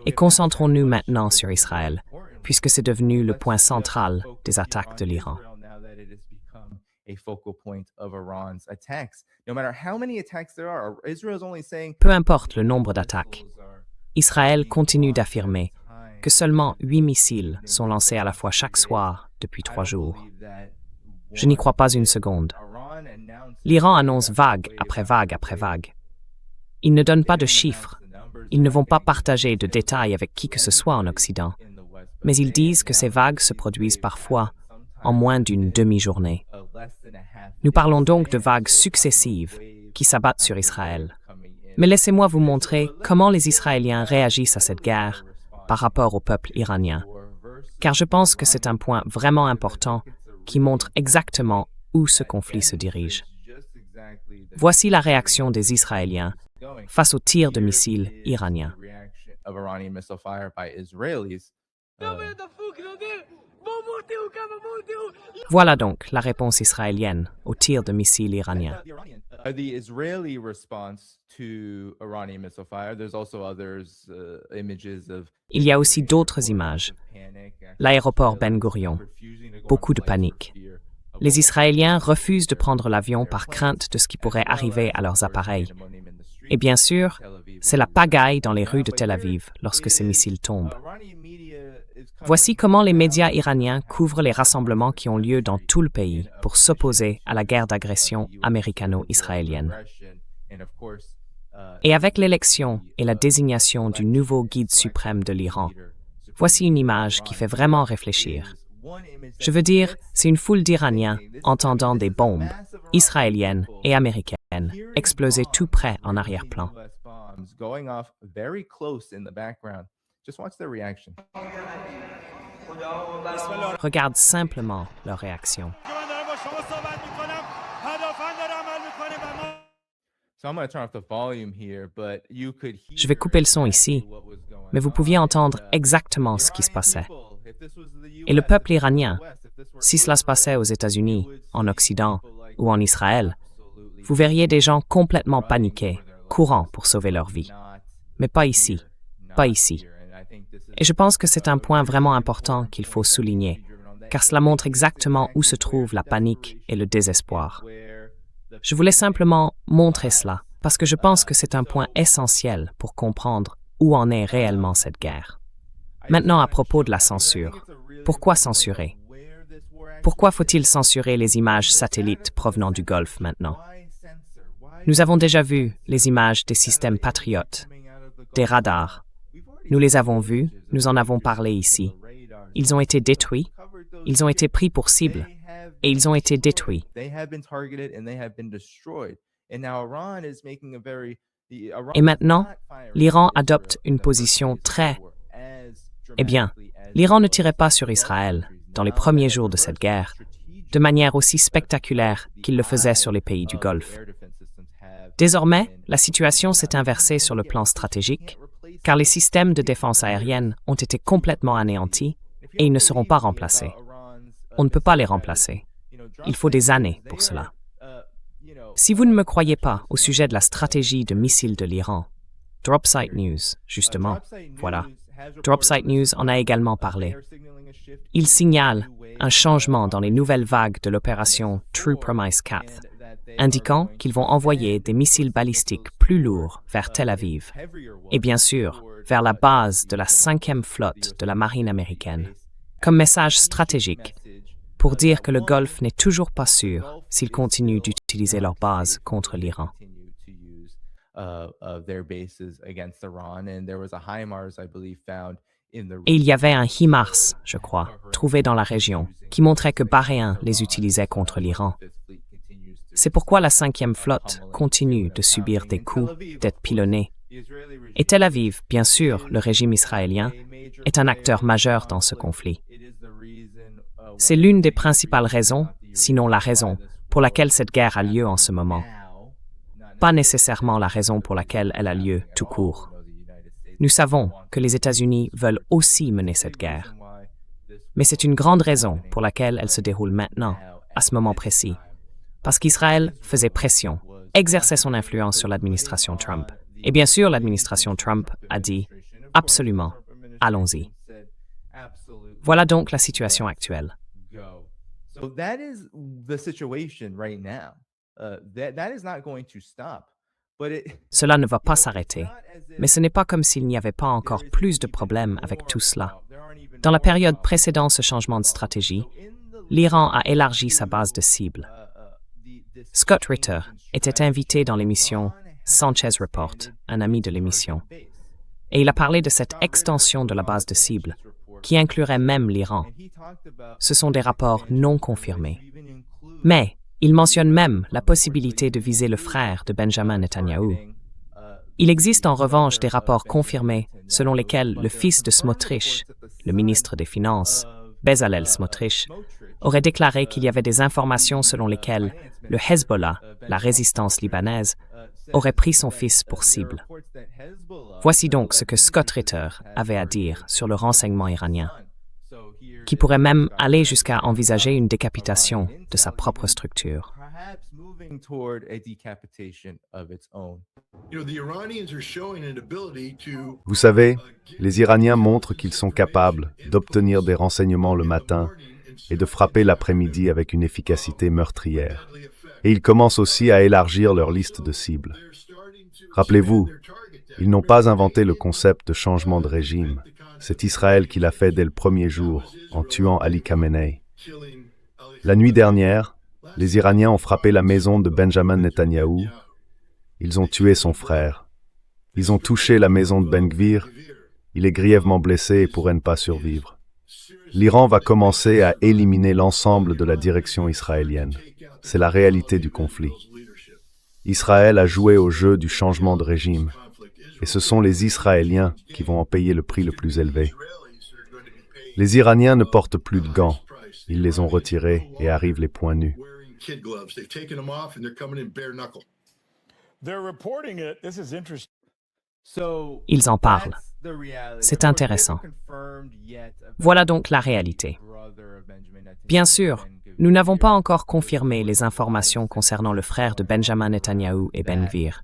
Et concentrons-nous maintenant sur Israël, puisque c'est devenu le point central des attaques de l'Iran. Peu importe le nombre d'attaques, Israël continue d'affirmer que seulement 8 missiles sont lancés à la fois chaque soir depuis 3 jours. Je n'y crois pas une seconde. L'Iran annonce vague après vague après vague. Ils ne donnent pas de chiffres. Ils ne vont pas partager de détails avec qui que ce soit en Occident. Mais ils disent que ces vagues se produisent parfois en moins d'une demi-journée. Nous parlons donc de vagues successives qui s'abattent sur Israël. Mais laissez-moi vous montrer comment les Israéliens réagissent à cette guerre par rapport au peuple iranien. Car je pense que c'est un point vraiment important qui montre exactement où ce conflit se dirige. Voici la réaction des Israéliens face aux tirs de missiles iraniens. Voilà donc la réponse israélienne aux tirs de missiles iraniens. The Israeli response to Iranian missile fire, there's also others images of Il y a aussi d'autres images. L'aéroport Ben Gurion. Beaucoup de panique. Les Israéliens refusent de prendre l'avion par crainte de ce qui pourrait arriver à leurs appareils. Et bien sûr, c'est la pagaille dans les rues de Tel Aviv lorsque ces missiles tombent. Voici comment les médias iraniens couvrent les rassemblements qui ont lieu dans tout le pays pour s'opposer à la guerre d'agression américano-israélienne. Et avec l'élection et la désignation du nouveau guide suprême de l'Iran, voici une image qui fait vraiment réfléchir. Je veux dire, c'est une foule d'Iraniens entendant des bombes israéliennes et américaines exploser tout près en arrière-plan. Regarde simplement leur réaction. Je vais couper le son ici, mais vous pouviez entendre exactement ce qui se passait. Et le peuple iranien, si cela se passait aux États-Unis, en Occident ou en Israël, vous verriez des gens complètement paniqués, courant pour sauver leur vie. Mais pas ici, pas ici. Et je pense que c'est un point vraiment important qu'il faut souligner, car cela montre exactement où se trouve la panique et le désespoir. Je voulais simplement montrer cela, parce que je pense que c'est un point essentiel pour comprendre où en est réellement cette guerre. Maintenant, à propos de la censure, pourquoi censurer? Pourquoi faut-il censurer les images satellites provenant du Golfe maintenant? Nous avons déjà vu les images des systèmes patriotes, des radars. Nous les avons vus, nous en avons parlé ici. Ils ont été détruits, ils ont été pris pour cible, et ils ont été détruits. Et maintenant, l'Iran adopte une position très... Eh bien, l'Iran ne tirait pas sur Israël dans les premiers jours de cette guerre, de manière aussi spectaculaire qu'il le faisait sur les pays du Golfe. Désormais, la situation s'est inversée sur le plan stratégique, car les systèmes de défense aérienne ont été complètement anéantis et ils ne seront pas remplacés. On ne peut pas les remplacer. Il faut des années pour cela. Si vous ne me croyez pas au sujet de la stratégie de missiles de l'Iran, Dropsite News, justement, voilà. Dropsite News en a également parlé. Il signale un changement dans les nouvelles vagues de l'opération True Promise Cath, indiquant qu'ils vont envoyer des missiles balistiques plus lourds vers Tel Aviv et bien sûr vers la base de la 5e flotte de la marine américaine, comme message stratégique pour dire que le Golfe n'est toujours pas sûr s'ils continuent d'utiliser leur base contre l'Iran. Et il y avait un HIMARS, je crois, trouvé dans la région, qui montrait que Bahreïn les utilisait contre l'Iran. C'est pourquoi la 5e flotte continue de subir des coups, d'être pilonnée. Et Tel Aviv, bien sûr, le régime israélien, est un acteur majeur dans ce conflit. C'est l'une des principales raisons, sinon la raison, pour laquelle cette guerre a lieu en ce moment. Pas nécessairement la raison pour laquelle elle a lieu tout court. Nous savons que les États-Unis veulent aussi mener cette guerre. Mais c'est une grande raison pour laquelle elle se déroule maintenant, à ce moment précis. Parce qu'Israël faisait pression, exerçait son influence sur l'administration Trump. Et bien sûr, l'administration Trump a dit « Absolument, allons-y ». Voilà donc la situation actuelle. Cela ne va pas s'arrêter, mais ce n'est pas comme s'il n'y avait pas encore plus de problèmes avec tout cela. Dans la période précédant ce changement de stratégie, l'Iran a élargi sa base de cibles. Scott Ritter était invité dans l'émission Sanchez Report, un ami de l'émission, et il a parlé de cette extension de la base de cibles, qui inclurait même l'Iran. Ce sont des rapports non confirmés. Mais il mentionne même la possibilité de viser le frère de Benjamin Netanyahou. Il existe en revanche des rapports confirmés selon lesquels le fils de Smotrich, le ministre des Finances, Bezalel Smotrich, aurait déclaré qu'il y avait des informations selon lesquelles le Hezbollah, la résistance libanaise, aurait pris son fils pour cible. Voici donc ce que Scott Ritter avait à dire sur le renseignement iranien. qui pourrait même aller jusqu'à envisager une décapitation de sa propre structure. perhaps moving toward a decapitation of its own. Vous savez, les Iraniens montrent qu'ils sont capables d'obtenir des renseignements le matin et de frapper l'après-midi avec une efficacité meurtrière. Et ils commencent aussi à élargir leur liste de cibles. Rappelez-vous, ils n'ont pas inventé le concept de changement de régime. C'est Israël qui l'a fait dès le premier jour, en tuant Ali Khamenei. La nuit dernière, les Iraniens ont frappé la maison de Benjamin Netanyahou. Ils ont tué son frère. Ils ont touché la maison de Ben Gvir. Il est grièvement blessé et pourrait ne pas survivre. L'Iran va commencer à éliminer l'ensemble de la direction israélienne. C'est la réalité du conflit. Israël a joué au jeu du changement de régime. Et ce sont les Israéliens qui vont en payer le prix le plus élevé. Les Iraniens ne portent plus de gants. Ils les ont retirés et arrivent les poings nus. Ils en parlent. C'est intéressant. Voilà donc la réalité. Bien sûr, nous n'avons pas encore confirmé les informations concernant le frère de Benjamin Netanyahou et Ben Gvir.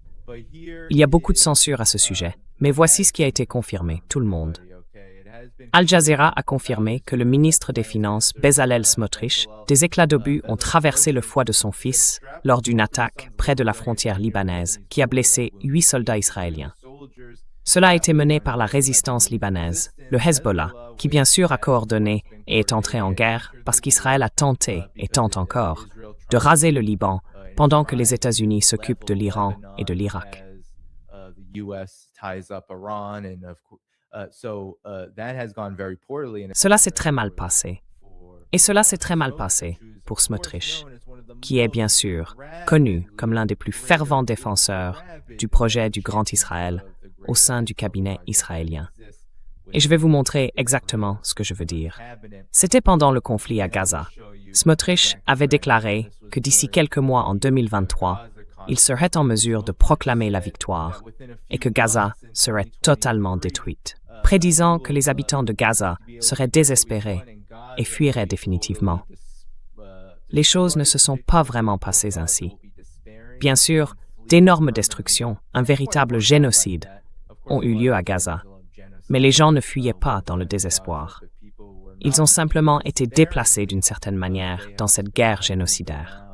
Il y a beaucoup de censure à ce sujet, mais voici ce qui a été confirmé, tout le monde. Al Jazeera a confirmé que le ministre des Finances, Bezalel Smotrich, des éclats d'obus ont traversé le foie de son fils lors d'une attaque près de la frontière libanaise qui a blessé 8 soldats israéliens. Cela a été mené par la résistance libanaise, le Hezbollah, qui bien sûr a coordonné et est entré en guerre parce qu'Israël a tenté, et tente encore, de raser le Liban pendant que les États-Unis s'occupent de l'Iran et de l'Irak. Cela s'est très mal passé. Et cela s'est très mal passé pour Smotrich, qui est bien sûr connu comme l'un des plus fervents défenseurs du projet du Grand Israël au sein du cabinet israélien. Et je vais vous montrer exactement ce que je veux dire. C'était pendant le conflit à Gaza. Smotrich avait déclaré que d'ici quelques mois en 2023, il serait en mesure de proclamer la victoire et que Gaza serait totalement détruite, prédisant que les habitants de Gaza seraient désespérés et fuiraient définitivement. Les choses ne se sont pas vraiment passées ainsi. Bien sûr, d'énormes destructions, un véritable génocide, ont eu lieu à Gaza, mais les gens ne fuyaient pas dans le désespoir. Ils ont simplement été déplacés d'une certaine manière dans cette guerre génocidaire.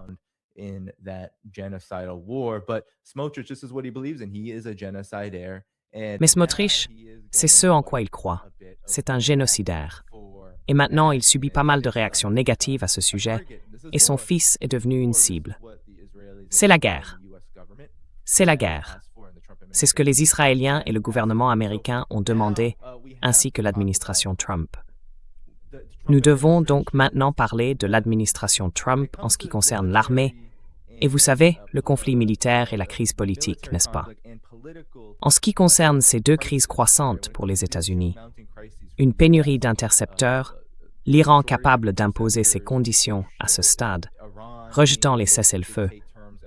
Mais Smotrich, c'est ce en quoi il croit. C'est un génocidaire. Et maintenant, il subit pas mal de réactions négatives à ce sujet, et son fils est devenu une cible. C'est la guerre. C'est la guerre. C'est ce que les Israéliens et le gouvernement américain ont demandé, ainsi que l'administration Trump. Nous devons donc maintenant parler de l'administration Trump en ce qui concerne l'armée, et vous savez, le conflit militaire et la crise politique, n'est-ce pas? En ce qui concerne ces deux crises croissantes pour les États-Unis, une pénurie d'intercepteurs, l'Iran capable d'imposer ses conditions à ce stade, rejetant les cessez-le-feu,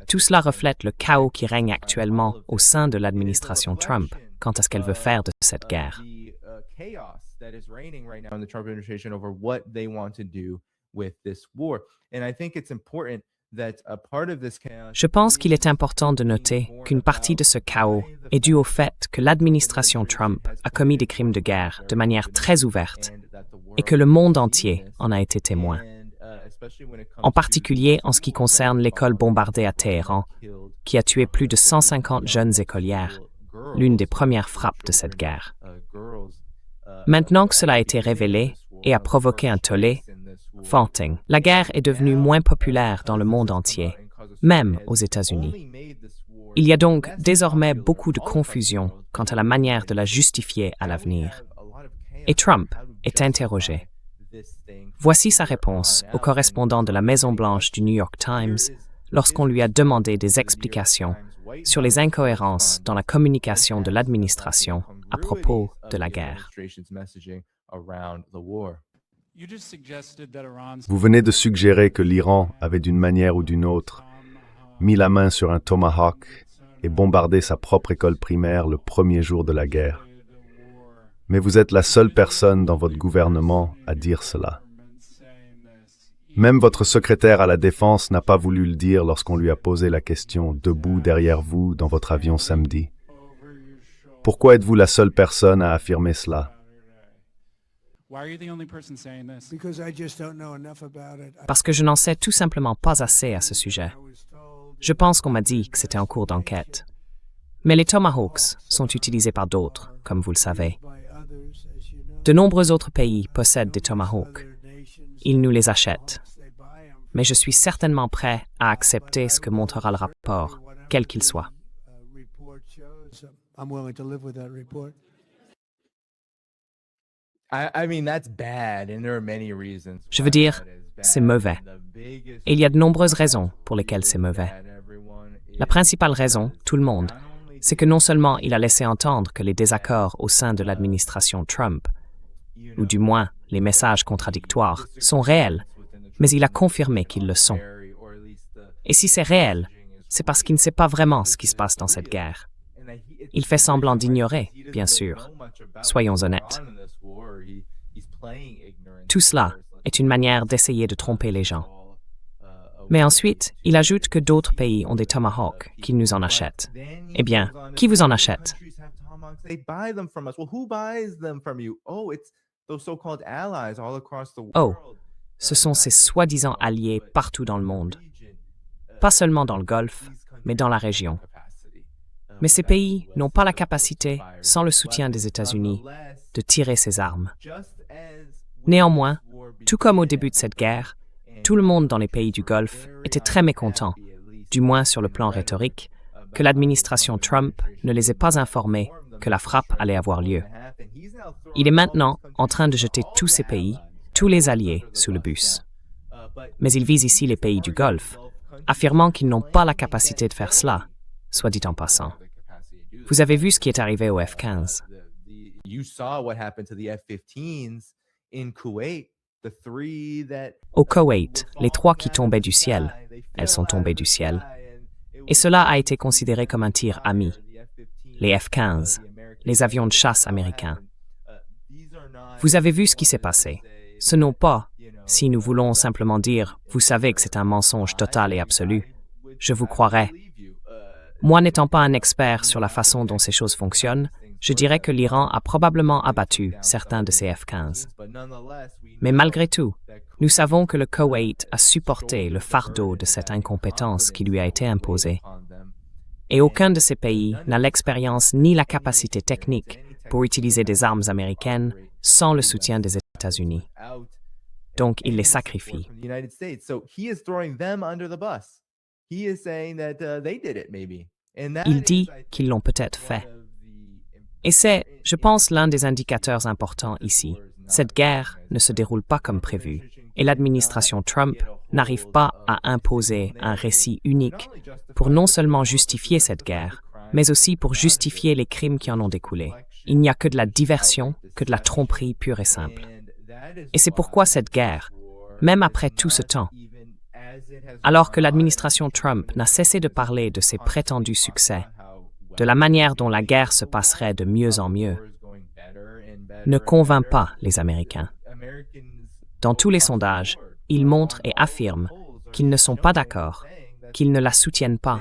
tout cela reflète le chaos qui règne actuellement au sein de l'administration Trump quant à ce qu'elle veut faire de cette guerre. Je pense qu'il est important de noter qu'une partie de ce chaos est due au fait que l'administration Trump a commis des crimes de guerre de manière très ouverte et que le monde entier en a été témoin. En particulier en ce qui concerne l'école bombardée à Téhéran, qui a tué plus de 150 jeunes écolières, l'une des premières frappes de cette guerre. Maintenant que cela a été révélé et a provoqué un tollé, Fanting, la guerre est devenue moins populaire dans le monde entier, même aux États-Unis. Il y a donc désormais beaucoup de confusion quant à la manière de la justifier à l'avenir. Et Trump est interrogé. Voici sa réponse au correspondant de la Maison-Blanche du New York Times lorsqu'on lui a demandé des explications sur les incohérences dans la communication de l'administration à propos de la guerre. Vous venez de suggérer que l'Iran avait d'une manière ou d'une autre mis la main sur un Tomahawk et bombardé sa propre école primaire le premier jour de la guerre. Mais vous êtes la seule personne dans votre gouvernement à dire cela. Même votre secrétaire à la Défense n'a pas voulu le dire lorsqu'on lui a posé la question debout derrière vous dans votre avion samedi. Pourquoi êtes-vous la seule personne à affirmer cela? Parce que je n'en sais tout simplement pas assez à ce sujet. Je pense qu'on m'a dit que c'était en cours d'enquête. Mais les Tomahawks sont utilisés par d'autres, comme vous le savez. De nombreux autres pays possèdent des Tomahawks. Ils nous les achètent. Mais je suis certainement prêt à accepter ce que montrera le rapport, quel qu'il soit. Je veux dire, c'est mauvais. Et il y a de nombreuses raisons pour lesquelles c'est mauvais. La principale raison, tout le monde, c'est que non seulement il a laissé entendre que les désaccords au sein de l'administration Trump, ou du moins les messages contradictoires, sont réels, mais il a confirmé qu'ils le sont. Et si c'est réel, c'est parce qu'il ne sait pas vraiment ce qui se passe dans cette guerre. Il fait semblant d'ignorer, bien sûr. Soyons honnêtes. Tout cela est une manière d'essayer de tromper les gens. Mais ensuite, il ajoute que d'autres pays ont des Tomahawks, qu'ils nous en achètent. Eh bien, qui vous en achète? Oh, ce sont ces soi-disant alliés partout dans le monde. Pas seulement dans le Golfe, mais dans la région. Mais ces pays n'ont pas la capacité, sans le soutien des États-Unis, de tirer ces armes. Néanmoins, tout comme au début de cette guerre, tout le monde dans les pays du Golfe était très mécontent, du moins sur le plan rhétorique, que l'administration Trump ne les ait pas informés que la frappe allait avoir lieu. Il est maintenant en train de jeter tous ces pays, tous les alliés, sous le bus. Mais il vise ici les pays du Golfe, affirmant qu'ils n'ont pas la capacité de faire cela, soit dit en passant. Vous avez vu ce qui est arrivé au F-15. Au Koweït, les 3 qui tombaient du ciel, elles sont tombées du ciel. Et cela a été considéré comme un tir ami. Les F-15, les avions de chasse américains. Vous avez vu ce qui s'est passé. Ce n'est pas, si nous voulons simplement dire, vous savez que c'est un mensonge total et absolu, je vous croirais. Moi n'étant pas un expert sur la façon dont ces choses fonctionnent, je dirais que l'Iran a probablement abattu certains de ces F-15. Mais malgré tout, nous savons que le Koweït a supporté le fardeau de cette incompétence qui lui a été imposée. Et aucun de ces pays n'a l'expérience ni la capacité technique pour utiliser des armes américaines sans le soutien des États-Unis. Donc, il les sacrifie. Il dit qu'ils l'ont peut-être fait. Et c'est, je pense, l'un des indicateurs importants ici. Cette guerre ne se déroule pas comme prévu, et l'administration Trump n'arrive pas à imposer un récit unique pour non seulement justifier cette guerre, mais aussi pour justifier les crimes qui en ont découlé. Il n'y a que de la diversion, que de la tromperie pure et simple. Et c'est pourquoi cette guerre, même après tout ce temps, alors que l'administration Trump n'a cessé de parler de ses prétendus succès, de la manière dont la guerre se passerait de mieux en mieux, ne convainc pas les Américains. Dans tous les sondages, ils montrent et affirment qu'ils ne sont pas d'accord, qu'ils ne la soutiennent pas,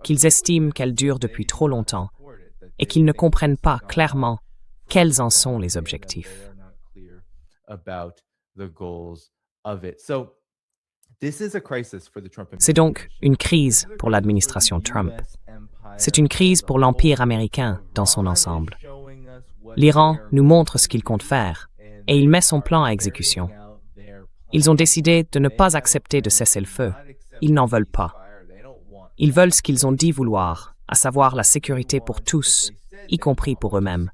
qu'ils estiment qu'elle dure depuis trop longtemps et qu'ils ne comprennent pas clairement quels en sont les objectifs. C'est donc une crise pour l'administration Trump. C'est une crise pour l'Empire américain dans son ensemble. L'Iran nous montre ce qu'il compte faire et il met son plan à exécution. Ils ont décidé de ne pas accepter de cesser le feu. Ils n'en veulent pas. Ils veulent ce qu'ils ont dit vouloir, à savoir la sécurité pour tous, y compris pour eux-mêmes.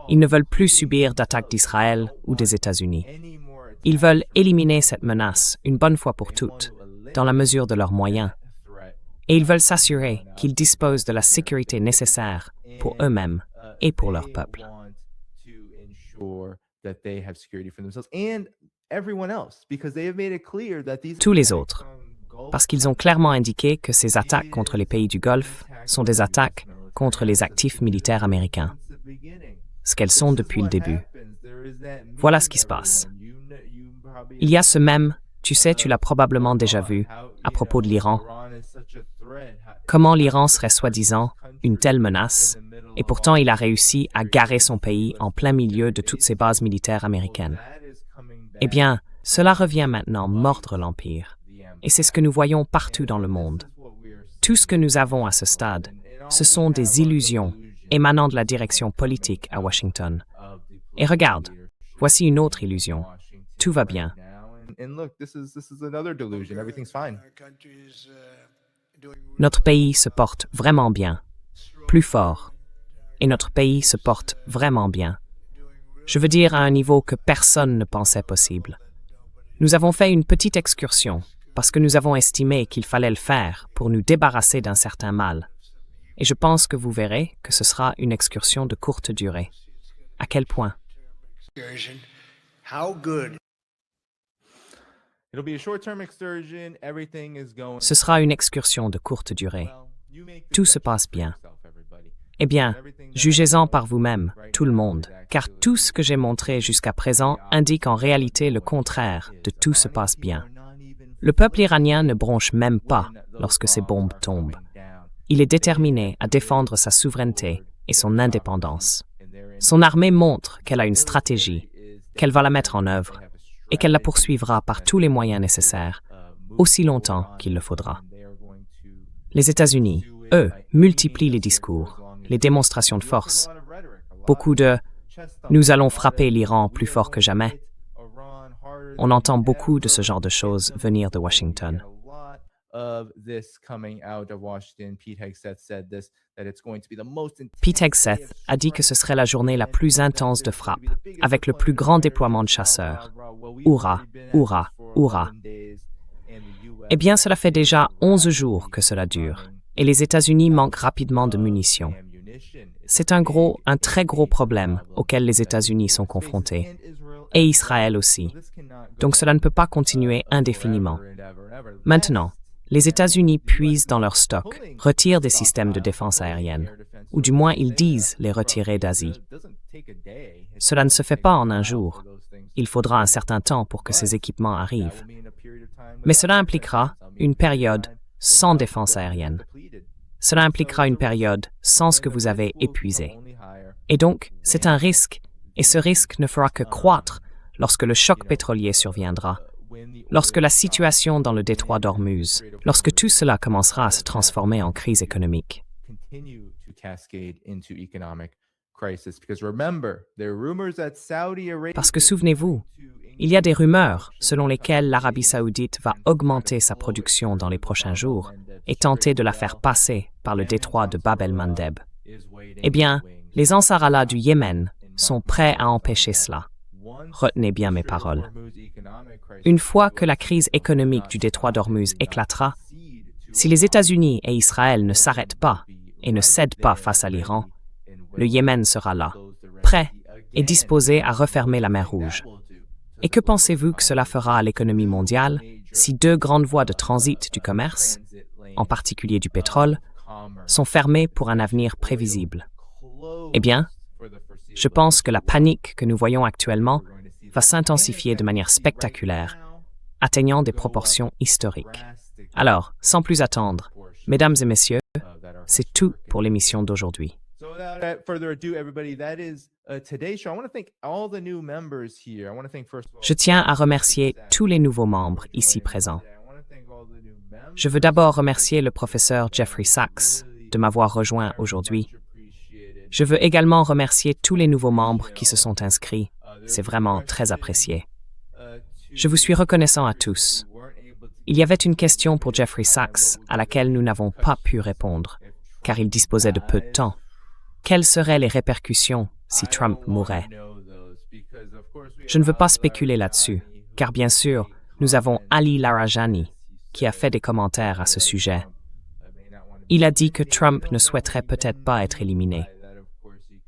Ils ne veulent plus subir d'attaques d'Israël ou des États-Unis. Ils veulent éliminer cette menace une bonne fois pour toutes, dans la mesure de leurs moyens. Et ils veulent s'assurer qu'ils disposent de la sécurité nécessaire pour eux-mêmes et pour leur peuple. Tous les autres, parce qu'ils ont clairement indiqué que ces attaques contre les pays du Golfe sont des attaques contre les actifs militaires américains. ce qu'elles sont depuis le début. Voilà ce qui se passe. Il y a ce mème, tu sais, tu l'as probablement déjà vu, à propos de l'Iran. Comment l'Iran serait soi-disant une telle menace, et pourtant il a réussi à garer son pays en plein milieu de toutes ces bases militaires américaines. Eh bien, cela revient maintenant mordre l'Empire. Et c'est ce que nous voyons partout dans le monde. Tout ce que nous avons à ce stade, ce sont des illusions émanant de la direction politique à Washington. Et regarde, voici une autre illusion. Tout va bien. Notre pays se porte vraiment bien, plus fort. Et notre pays se porte vraiment bien. Je veux dire à un niveau que personne ne pensait possible. Nous avons fait une petite excursion parce que nous avons estimé qu'il fallait le faire pour nous débarrasser d'un certain mal. Et je pense que vous verrez que ce sera une excursion de courte durée. À quel point? Ce sera une excursion de courte durée. Tout se passe bien. Eh bien, jugez-en par vous-même, tout le monde, car tout ce que j'ai montré jusqu'à présent indique en réalité le contraire de tout se passe bien. Le peuple iranien ne bronche même pas lorsque ces bombes tombent. Il est déterminé à défendre sa souveraineté et son indépendance. Son armée montre qu'elle a une stratégie, qu'elle va la mettre en œuvre et qu'elle la poursuivra par tous les moyens nécessaires, aussi longtemps qu'il le faudra. Les États-Unis, eux, multiplient les discours, les démonstrations de force. Beaucoup de « nous allons frapper l'Iran plus fort que jamais ». On entend beaucoup de ce genre de choses venir de Washington. Pete Hegseth a dit que ce serait la journée la plus intense de frappe, avec le plus grand déploiement de chasseurs. Hourra, hourra, hourra. Eh bien, cela fait déjà 11 jours que cela dure, et les États-Unis manquent rapidement de munitions. C'est un très gros problème auquel les États-Unis sont confrontés, et Israël aussi. Donc cela ne peut pas continuer indéfiniment. Maintenant, les États-Unis puisent dans leur stock, retirent des systèmes de défense aérienne, ou du moins ils disent les retirer d'Asie. Cela ne se fait pas en un jour. Il faudra un certain temps pour que ces équipements arrivent. Mais cela impliquera une période sans défense aérienne. Cela impliquera une période sans ce que vous avez épuisé. Et donc, c'est un risque, et ce risque ne fera que croître lorsque le choc pétrolier surviendra, lorsque la situation dans le détroit d'Ormuz, lorsque tout cela commencera à se transformer en crise économique. Parce que souvenez-vous, il y a des rumeurs selon lesquelles l'Arabie saoudite va augmenter sa production dans les prochains jours et tenter de la faire passer par le détroit de Bab el-Mandeb. Eh bien, les Ansar Allah du Yémen sont prêts à empêcher cela. Retenez bien mes paroles. Une fois que la crise économique du détroit d'Ormuz éclatera, si les États-Unis et Israël ne s'arrêtent pas et ne cèdent pas face à l'Iran, le Yémen sera là, prêt et disposé à refermer la mer Rouge. Et que pensez-vous que cela fera à l'économie mondiale si deux grandes voies de transit du commerce, en particulier du pétrole, sont fermées pour un avenir prévisible? Eh bien, je pense que la panique que nous voyons actuellement va s'intensifier de manière spectaculaire, atteignant des proportions historiques. Alors, sans plus attendre, mesdames et messieurs, c'est tout pour l'émission d'aujourd'hui. Je tiens à remercier tous les nouveaux membres ici présents. Je veux d'abord remercier le professeur Jeffrey Sachs de m'avoir rejoint aujourd'hui. Je veux également remercier tous les nouveaux membres qui se sont inscrits. C'est vraiment très apprécié. Je vous suis reconnaissant à tous. Il y avait une question pour Jeffrey Sachs à laquelle nous n'avons pas pu répondre, car il disposait de peu de temps. Quelles seraient les répercussions si Trump mourait? Je ne veux pas spéculer là-dessus, car bien sûr, nous avons Ali Larajani, qui a fait des commentaires à ce sujet. Il a dit que Trump ne souhaiterait peut-être pas être éliminé.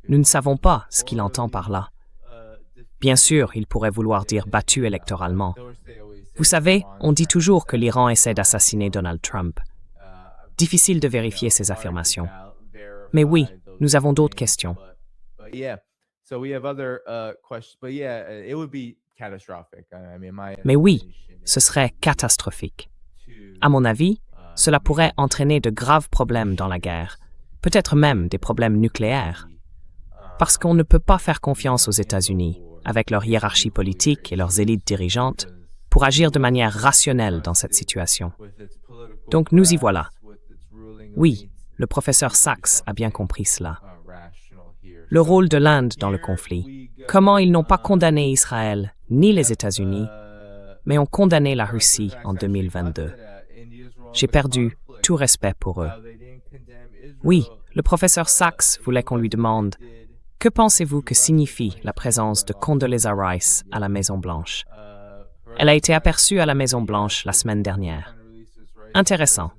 Nous ne savons pas ce qu'il entend par là. Bien sûr, il pourrait vouloir dire battu électoralement. Vous savez, on dit toujours que l'Iran essaie d'assassiner Donald Trump. Difficile de vérifier ces affirmations. Mais oui, nous avons d'autres questions. So we have other questions, but yeah, it would be catastrophic. I mean, my Mais oui, estimation ce serait catastrophique. to, À mon avis, cela pourrait entraîner de graves problèmes dans la guerre, peut-être même des problèmes nucléaires. Parce qu'on ne peut pas faire confiance aux États-Unis, avec leur hiérarchie politique et leurs élites dirigeantes, pour agir de manière rationnelle dans cette situation. Donc nous y voilà. Oui, le professeur Sachs a bien compris cela. Le rôle de l'Inde dans le conflit. Comment ils n'ont pas condamné Israël ni les États-Unis, mais ont condamné la Russie en 2022. J'ai perdu tout respect pour eux. Oui, le professeur Sachs voulait qu'on lui demande « Que pensez-vous que signifie la présence de Condoleezza Rice à la Maison-Blanche » Elle a été aperçue à la Maison-Blanche la semaine dernière. Intéressant.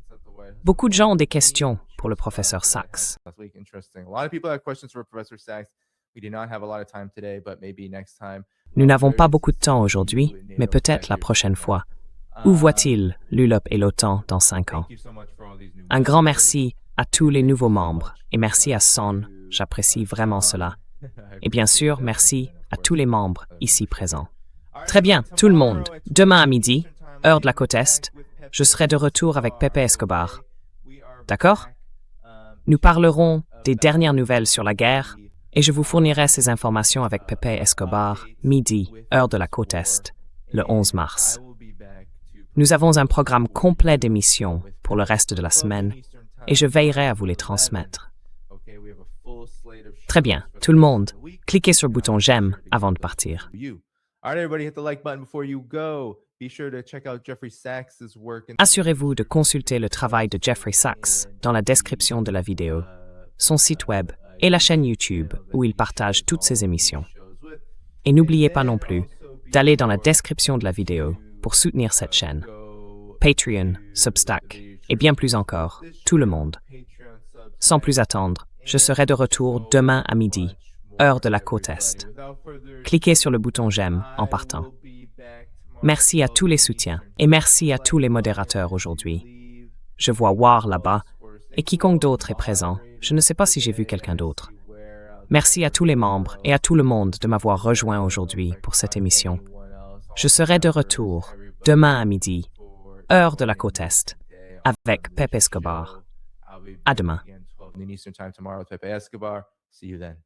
Beaucoup de gens ont des questions pour le professeur Sachs. Last week, interesting. A lot of people have questions for Professor Sachs. We did not have a lot of time today, but maybe next time. Nous n'avons pas beaucoup de temps aujourd'hui, mais peut-être la prochaine fois. Où voit-il l'ULOP et l'OTAN dans 5 ans? Thank you so much for all these new Un grand merci à tous les nouveaux membres et merci à Son, j'apprécie vraiment cela. Et bien sûr, merci à tous les membres ici présents. Très bien, tout le monde. Demain à midi, heure de la côte Est, je serai de retour avec Pepe Escobar. D'accord? Nous parlerons des dernières nouvelles sur la guerre et je vous fournirai ces informations avec Pepe Escobar, midi, heure de la côte Est, le 11 mars. Nous avons un programme complet d'émissions pour le reste de la semaine et je veillerai à vous les transmettre. Très bien, tout le monde, cliquez sur le bouton j'aime avant de partir. All right, everybody, hit the like button before you go. Be sure to check out Jeffrey Sachs's work. Assurez-vous de consulter le travail de Jeffrey Sachs dans la description de la vidéo, son site web et la chaîne YouTube où il partage toutes ses émissions. Et n'oubliez pas non plus d'aller dans la description de la vidéo pour soutenir cette chaîne. Patreon, Substack et bien plus encore, tout le monde. Sans plus attendre, je serai de retour demain à midi, heure de la côte Est. Cliquez sur le bouton j'aime en partant. Merci à tous les soutiens et merci à tous les modérateurs aujourd'hui. Je vois War là-bas et quiconque d'autre est présent. Je ne sais pas si j'ai vu quelqu'un d'autre. Merci à tous les membres et à tout le monde de m'avoir rejoint aujourd'hui pour cette émission. Je serai de retour demain à midi, heure de la côte Est, avec Pepe Escobar. À demain. Eastern time tomorrow with Pepe Escobar. See you then.